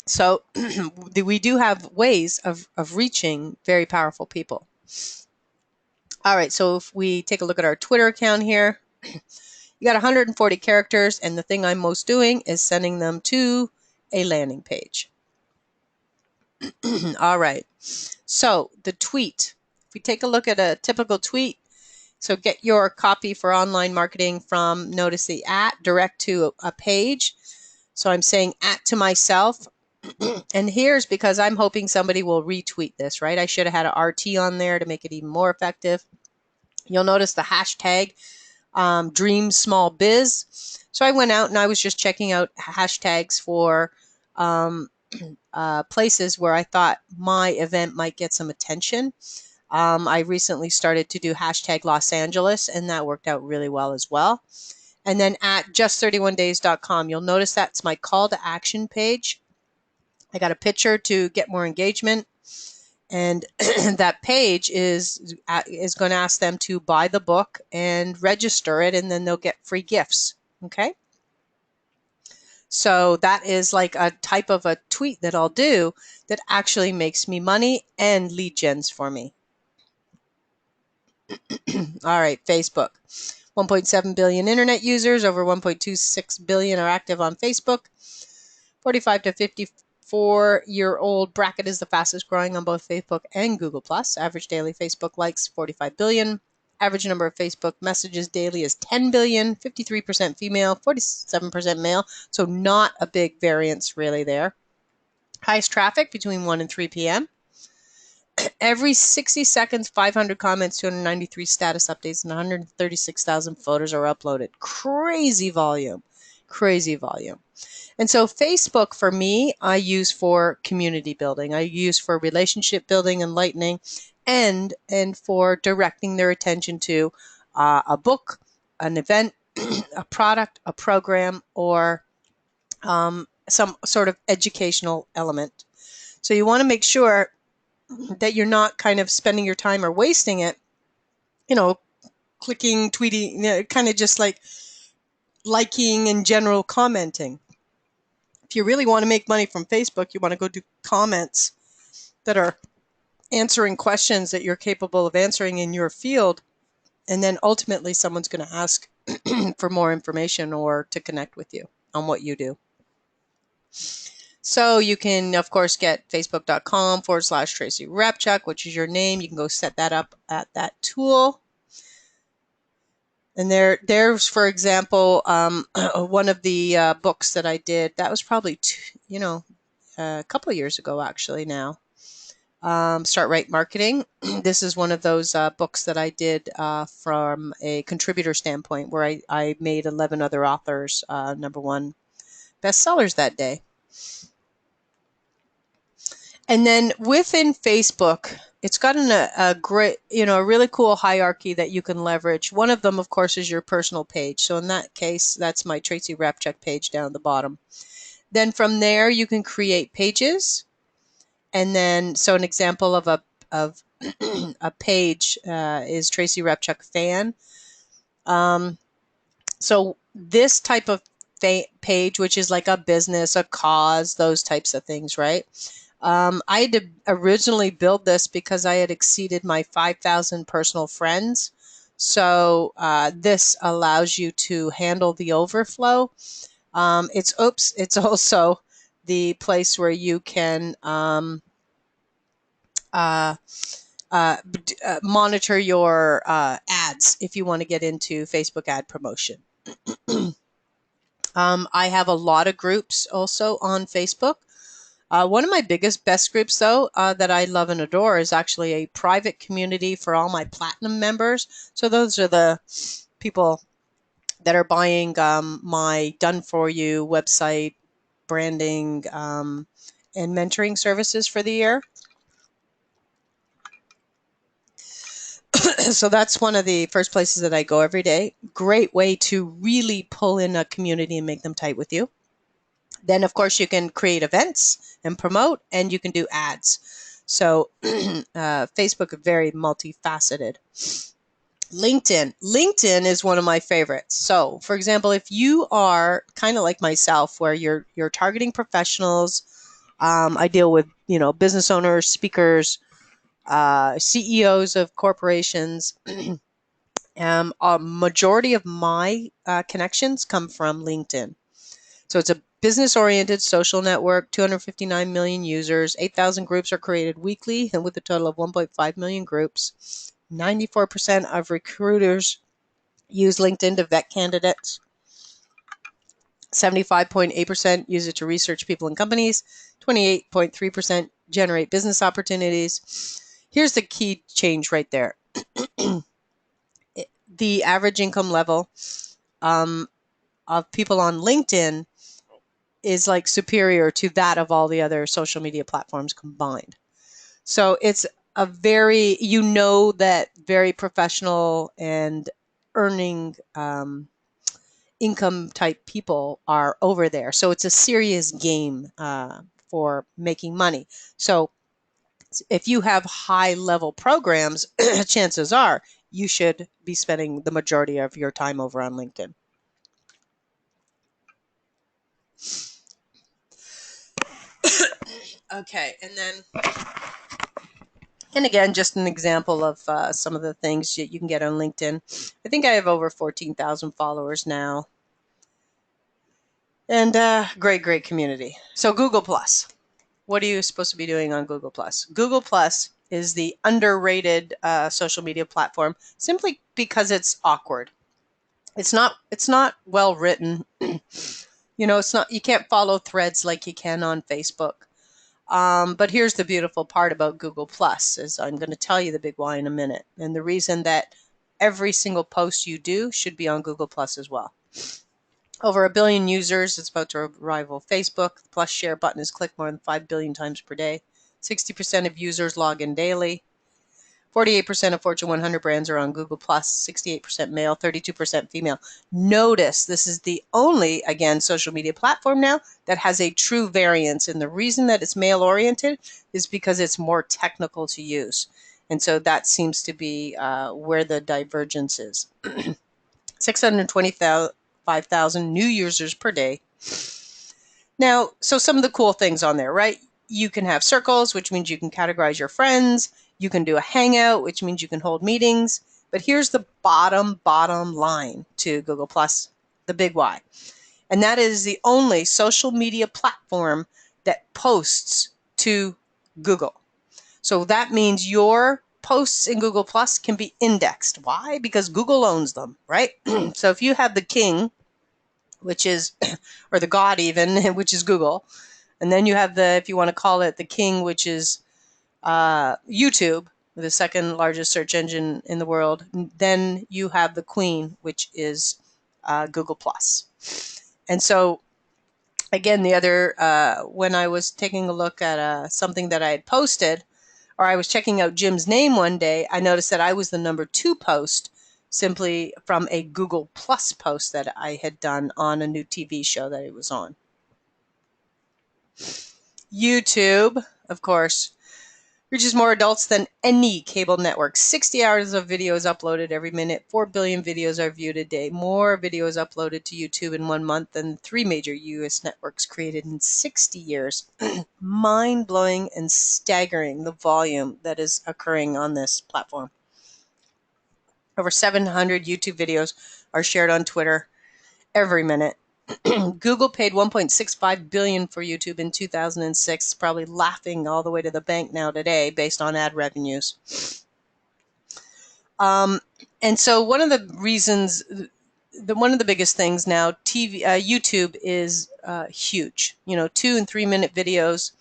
So we do have ways of reaching very powerful people. All right, so if we take a look at our Twitter account here, you got 140 characters, and the thing I'm most doing is sending them to a landing page. All right, so the tweet. If we take a look at a typical tweet, so get your copy for online marketing from, notice the @ direct to a page. So I'm saying @ to myself. And here's because I'm hoping somebody will retweet this, right? I should have had an RT on there to make it even more effective. You'll notice the hashtag Dream Small Biz. So I went out and I was just checking out hashtags for places where I thought my event might get some attention. I recently started to do hashtag Los Angeles, and that worked out really well as well. And then at just31days.com, you'll notice that's my call to action page. I got a picture to get more engagement, and that page is going to ask them to buy the book and register it, and then they'll get free gifts. Okay. So that is like a type of a tweet that I'll do that actually makes me money and lead gens for me. All right, Facebook. 1.7 billion internet users, over 1.26 billion are active on Facebook. 45 to 54-year-old bracket is the fastest growing on both Facebook and Google+. Average daily Facebook likes 45 billion. Average number of Facebook messages daily is 10 billion, 53% female, 47% male. So not a big variance really there. Highest traffic between 1 and 3 p.m. Every 60 seconds, 500 comments, 293 status updates, and 136,000 photos are uploaded. Crazy volume. Crazy volume. And so Facebook, for me, I use for community building. I use for relationship building, enlightening, and for directing their attention to a book, an event, a product, a program, or some sort of educational element. So you want to make sure that you're not kind of spending your time or wasting it, clicking, tweeting, kind of just like liking and general commenting. If you really want to make money from Facebook, you want to go do comments that are answering questions that you're capable of answering in your field. And then ultimately someone's going to ask for more information or to connect with you on what you do. So you can, of course, get facebook.com/Tracy Repchuk, which is your name. You can go set that up at that tool. And there's, for example, one of the books that I did. That was probably, a couple of years ago, actually now. Start Right Marketing. This is one of those books that I did from a contributor standpoint, where I made 11 other authors #1 bestsellers that day. And then within Facebook, it's got a great, a really cool hierarchy that you can leverage. One of them, of course, is your personal page. So in that case, that's my Tracy Repchuk page down at the bottom. Then from there, you can create pages. And then, so an example of a page is Tracy Repchuk fan. So this type of page, which is like a business, a cause, those types of things, right? I had to originally build this because I had exceeded my 5,000 personal friends. So this allows you to handle the overflow. It's also the place where you can monitor your ads if you want to get into Facebook ad promotion. I have a lot of groups also on Facebook. One of my best groups, though, that I love and adore is actually a private community for all my platinum members. So those are the people that are buying my done-for-you website, branding, and mentoring services for the year. So that's one of the first places that I go every day. Great way to really pull in a community and make them tight with you. Then, of course, you can create events and promote, and you can do ads. So Facebook is very multifaceted. LinkedIn is one of my favorites. So, for example, if you are kind of like myself, where you're targeting professionals, I deal with business owners, speakers, CEOs of corporations. A majority of my connections come from LinkedIn. So it's a business-oriented social network, 259 million users, 8,000 groups are created weekly, and with a total of 1.5 million groups. 94% of recruiters use LinkedIn to vet candidates. 75.8% use it to research people and companies. 28.3% generate business opportunities. Here's the key change right there. The average income level of people on LinkedIn is like superior to that of all the other social media platforms combined. So it's a very, that very professional and earning income type people are over there. So it's a serious game for making money. So if you have high level programs, chances are you should be spending the majority of your time over on LinkedIn. Okay, and again, just an example of some of the things you can get on LinkedIn. I think I have over 14,000 followers now. And great community. So Google Plus. What are you supposed to be doing on Google Plus? Google Plus is the underrated social media platform simply because it's awkward. It's not well written. It's not, you can't follow threads like you can on Facebook. But here's the beautiful part about Google Plus is I'm going to tell you the big why in a minute. And the reason that every single post you do should be on Google Plus as well. Over 1 billion users, it's about to rival Facebook. The Plus share button is clicked more than 5 billion times per day. 60% of users log in daily. 48% of Fortune 100 brands are on Google Plus. 68% male, 32% female. Notice this is the only, again, social media platform now that has a true variance. And the reason that it's male-oriented is because it's more technical to use. And so that seems to be where the divergence is. 625,000 new users per day. Now, so some of the cool things on there, right? You can have circles, which means you can categorize your friends. You can do a hangout, which means you can hold meetings. But here's the bottom line to Google Plus, the big why. And that is the only social media platform that posts to Google. So that means your posts in Google Plus can be indexed. Why? Because Google owns them, right? So if you have the king, which is, or the god even, which is Google, and then you have the, if you want to call it the king, which is YouTube, the second largest search engine in the world. Then you have the queen, which is Google Plus. And so, again, the other when I was taking a look at something that I had posted, or I was checking out Jim's name one day, I noticed that I was the number 2 post, simply from a Google Plus post that I had done on a new TV show that it was on. YouTube, of course, reaches more adults than any cable network. 60 hours of videos uploaded every minute. 4 billion videos are viewed a day. More videos uploaded to YouTube in 1 month than 3 major U.S. networks created in 60 years. Mind-blowing and staggering, the volume that is occurring on this platform. Over 700 YouTube videos are shared on Twitter every minute. Google paid $1.65 billion for YouTube in 2006, probably laughing all the way to the bank now today based on ad revenues. And so one of the reasons, one of the biggest things now, YouTube is huge. 2 and 3 minute videos,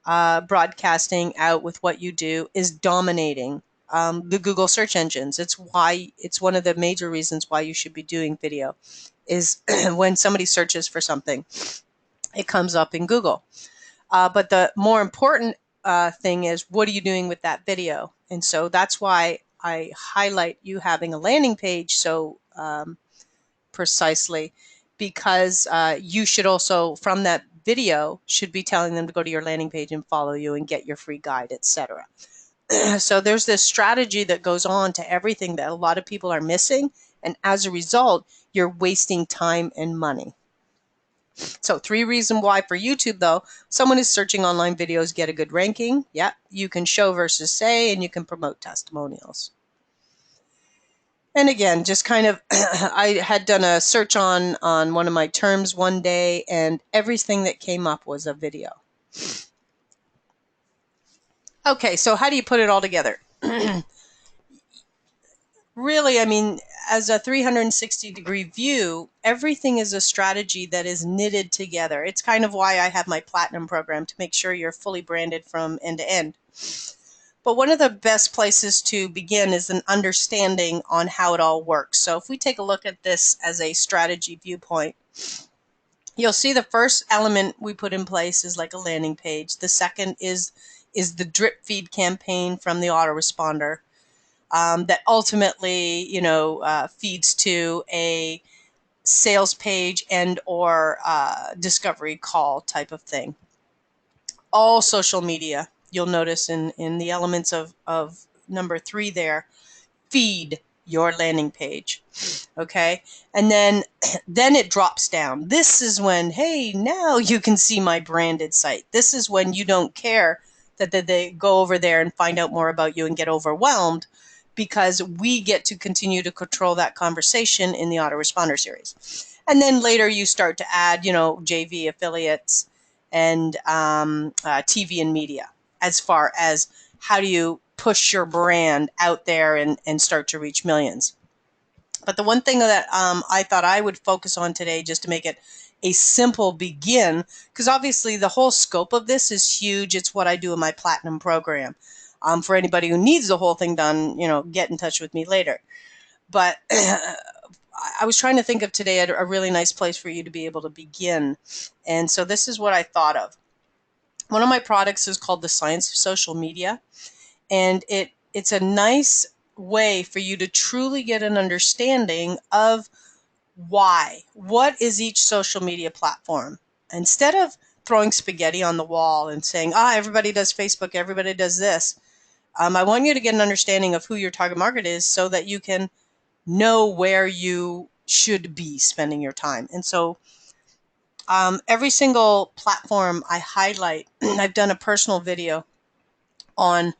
broadcasting out with what you do is dominating the Google search engines. It's one of the major reasons why you should be doing video, is when somebody searches for something, it comes up in Google. But the more important thing is, what are you doing with that video? And so that's why I highlight you having a landing page so precisely, because you should also, from that video, should be telling them to go to your landing page and follow you and get your free guide, etc. So there's this strategy that goes on to everything that a lot of people are missing, and as a result, you're wasting time and money. So 3 reasons why for YouTube, though. Someone is searching online videos, get a good ranking. Yeah, you can show versus say, and you can promote testimonials. And again, just kind of, I had done a search on one of my terms one day, and everything that came up was a video. Okay, so how do you put it all together? Really, I mean, as a 360-degree view, everything is a strategy that is knitted together. It's kind of why I have my platinum program, to make sure you're fully branded from end to end. But one of the best places to begin is an understanding on how it all works. So if we take a look at this as a strategy viewpoint, you'll see the first element we put in place is like a landing page. The second is the drip feed campaign from the autoresponder. That ultimately, feeds to a sales page and or discovery call type of thing. All social media, you'll notice in the elements of number 3 there, feed your landing page. Okay, and then it drops down. This is when, hey, now you can see my branded site. This is when you don't care that they go over there and find out more about you and get overwhelmed, because we get to continue to control that conversation in the autoresponder series. And then later you start to add, JV affiliates and TV and media, as far as how do you push your brand out there and start to reach millions. But the one thing that I thought I would focus on today, just to make it a simple begin, because obviously the whole scope of this is huge. It's what I do in my platinum program. For anybody who needs the whole thing done, get in touch with me later. But I was trying to think of today a really nice place for you to be able to begin. And so this is what I thought of. One of my products is called The Science of Social Media. And it's a nice way for you to truly get an understanding of why. What is each social media platform? Instead of throwing spaghetti on the wall and saying, everybody does Facebook, everybody does this. I want you to get an understanding of who your target market is, so that you can know where you should be spending your time. And so every single platform I highlight, I've done a personal video on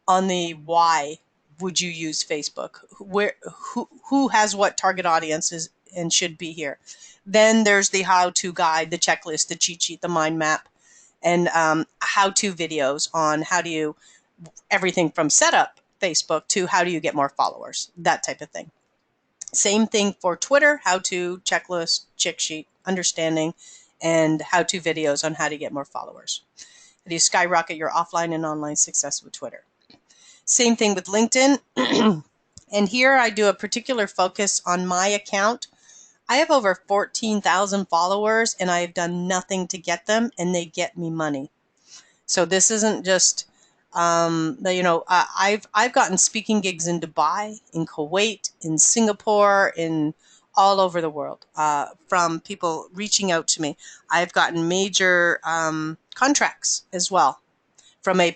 the why would you use Facebook, who has what target audiences and should be here. Then there's the how-to guide, the checklist, the cheat sheet, the mind map, and how-to videos on how do you, everything from set up Facebook to how do you get more followers, that type of thing. Same thing for Twitter, how-to, checklist, cheat sheet, understanding, and how-to videos on how to get more followers. How do you skyrocket your offline and online success with Twitter? Same thing with LinkedIn. And here I do a particular focus on my account. I have over 14,000 followers and I have done nothing to get them, and they get me money. So this isn't just, I've gotten speaking gigs in Dubai, in Kuwait, in Singapore, in all over the world, from people reaching out to me. I've gotten major contracts as well from a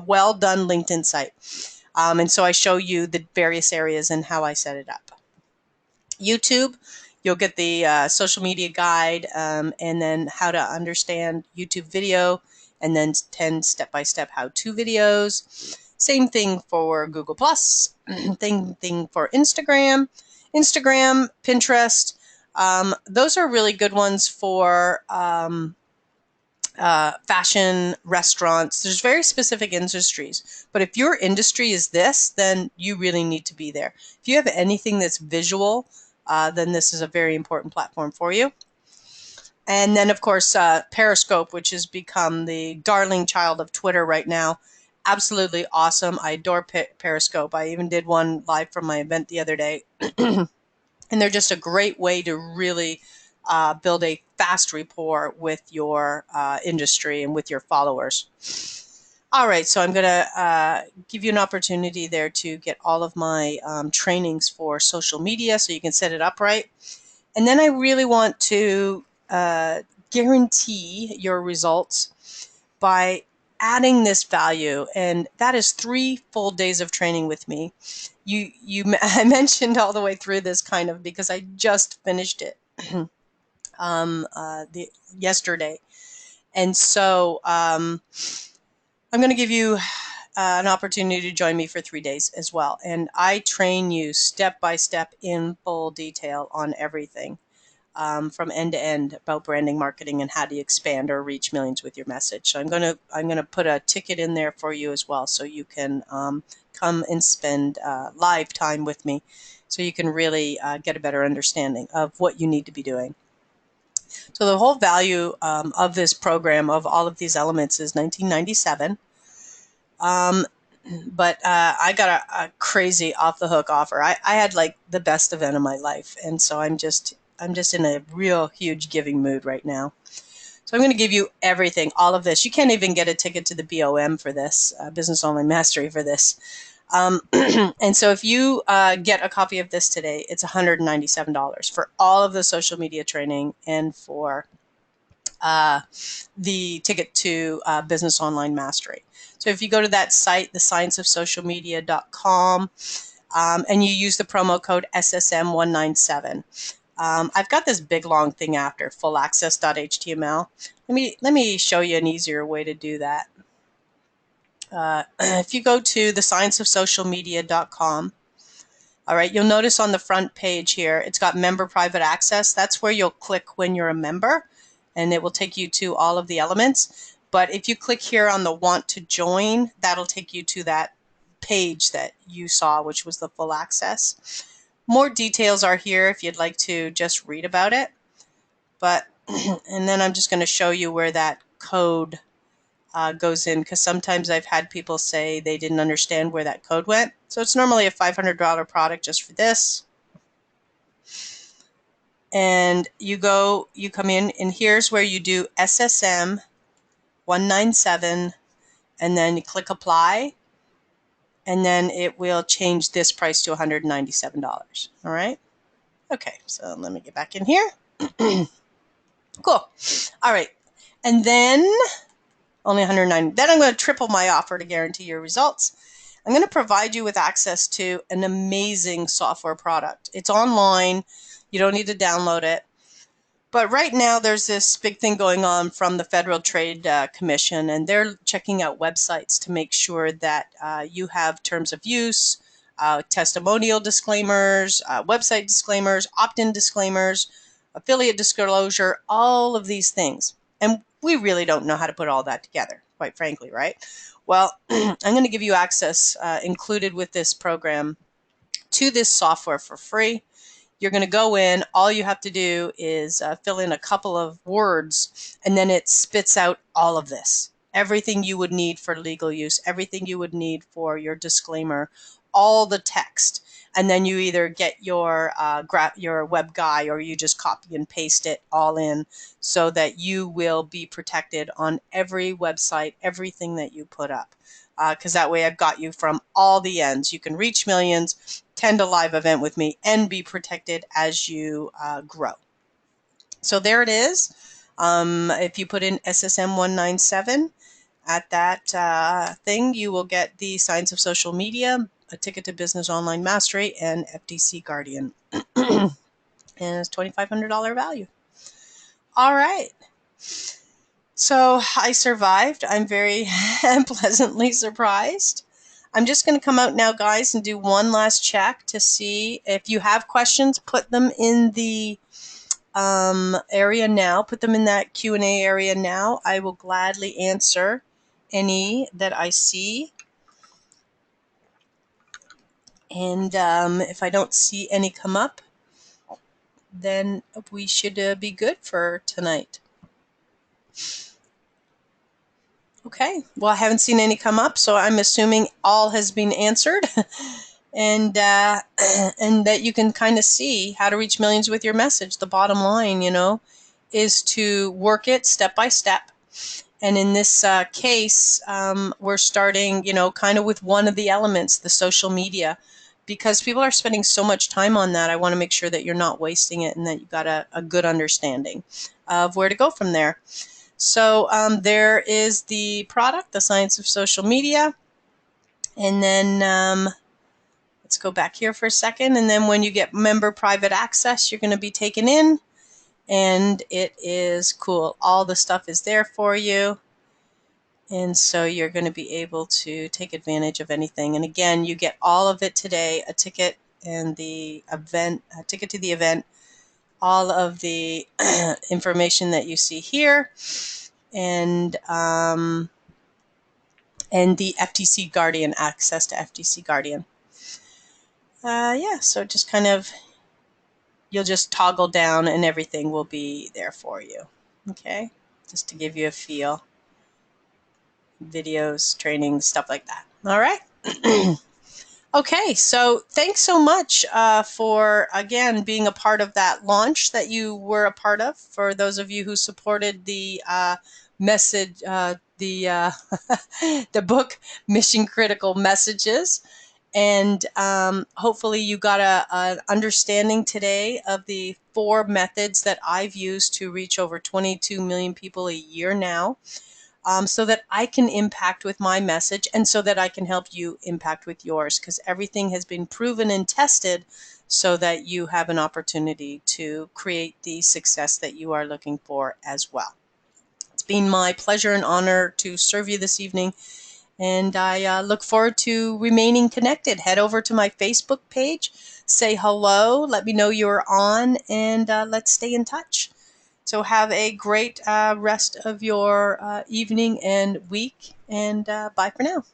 well done LinkedIn site. And so I show you the various areas and how I set it up. YouTube, you'll get the social media guide, and then how to understand YouTube video, and then 10 step-by-step how-to videos. Same thing for Google Plus, same thing for Instagram, Pinterest. Those are really good ones for fashion, restaurants. There's very specific industries. But if your industry is this, then you really need to be there. If you have anything that's visual, then this is a very important platform for you. And then, of course, Periscope, which has become the darling child of Twitter right now. Absolutely awesome. I adore Periscope. I even did one live from my event the other day. And they're just a great way to really build a fast rapport with your industry and with your followers. All right, so I'm going to give you an opportunity there to get all of my trainings for social media so you can set it up right. And then I really want to guarantee your results by adding this value, and that is 3 full days of training with me. I mentioned all the way through this kind of because I just finished it yesterday, and so I'm going to give you an opportunity to join me for 3 days as well, and I train you step by step in full detail on everything. From end to end about branding, marketing, and how do you expand or reach millions with your message. So I'm gonna put a ticket in there for you as well, so you can come and spend live time with me, so you can really get a better understanding of what you need to be doing. So the whole value of this program, of all of these elements, is $19.97. But I got a crazy off the hook offer. I had like the best event of my life, and so I'm just in a real huge giving mood right now. So I'm going to give you everything, all of this. You can't even get a ticket to the BOM for this, Business Online Mastery for this. And so if you get a copy of this today, it's $197 for all of the social media training and for the ticket to Business Online Mastery. So if you go to that site, thescienceofsocialmedia.com, and you use the promo code SSM197. I've got this big long thing after, fullaccess.html. Let me show you an easier way to do that. If you go to thescienceofsocialmedia.com, all right, you'll notice on the front page here, it's got member private access. That's where you'll click when you're a member, and it will take you to all of the elements. But if you click here on the want to join, that'll take you to that page that you saw, which was the full access. More details are here if you'd like to just read about it. But and then I'm just going to show you where that code goes in, because sometimes I've had people say they didn't understand where that code went. So it's normally a $500 product just for this. And you come in, and here's where you do SSM 197, and then you click apply, and then it will change this price to $197. All right. Okay, so let me get back in here. Cool. All right. And then only $109. Then I'm going to triple my offer to guarantee your results. I'm going to provide you with access to an amazing software product. It's online. You don't need to download it. But right now there's this big thing going on from the Federal Trade Commission, and they're checking out websites to make sure that you have terms of use, testimonial disclaimers, website disclaimers, opt-in disclaimers, affiliate disclosure, all of these things. And we really don't know how to put all that together, quite frankly, right? Well, I'm going to give you access included with this program to this software for free. You're going to go in, all you have to do is fill in a couple of words, and then it spits out all of this. everything you would need for legal use, everything you would need for your disclaimer, all the text. And then you either get your web guy, or you just copy and paste it all in, so that you will be protected on every website, everything that you put up. Because that way I've got you from all the ends. You can reach millions, attend a live event with me, and be protected as you grow. So there it is. If you put in SSM 197 at that thing, you will get the Science of Social Media, a Ticket to Business Online Mastery, and FTC Guardian. And it's $2,500 value. All right. So I survived. I'm very pleasantly surprised. I'm just going to come out now, guys, and do one last check to see if you have questions. Put them in the area now. Put them in that Q&A area now. I will gladly answer any that I see. And if I don't see any come up, then we should be good for tonight. Okay, well, I haven't seen any come up, so I'm assuming all has been answered. And and that you can kind of see how to reach millions with your message. The bottom line, is to work it step by step. And in this case, we're starting, kind of with one of the elements, the social media, because people are spending so much time on that. I want to make sure that you're not wasting it and that you've got a good understanding of where to go from there. So there is the product, the Science of Social Media. And then let's go back here for a second. And then when you get member private access, you're going to be taken in. And it is cool. All the stuff is there for you. And so you're going to be able to take advantage of anything. And again, you get all of it today, a ticket and the event, a ticket to the event, all of the information that you see here, and the FTC Guardian, access to FTC Guardian. Yeah, so just kind of, you'll just toggle down and everything will be there for you. Okay, just to give you a feel. Videos, training, stuff like that. All right. Okay, so thanks so much for, again, being a part of that launch that you were a part of. For those of you who supported the message, the the book, Mission Critical Messages. And hopefully you got an understanding today of the 4 methods that I've used to reach over 22 million people a year now. So that I can impact with my message, and so that I can help you impact with yours, because everything has been proven and tested so that you have an opportunity to create the success that you are looking for as well. It's been my pleasure and honor to serve you this evening, and I look forward to remaining connected. Head over to my Facebook page, say hello, let me know you're on, and let's stay in touch. So have a great rest of your evening and week, and bye for now.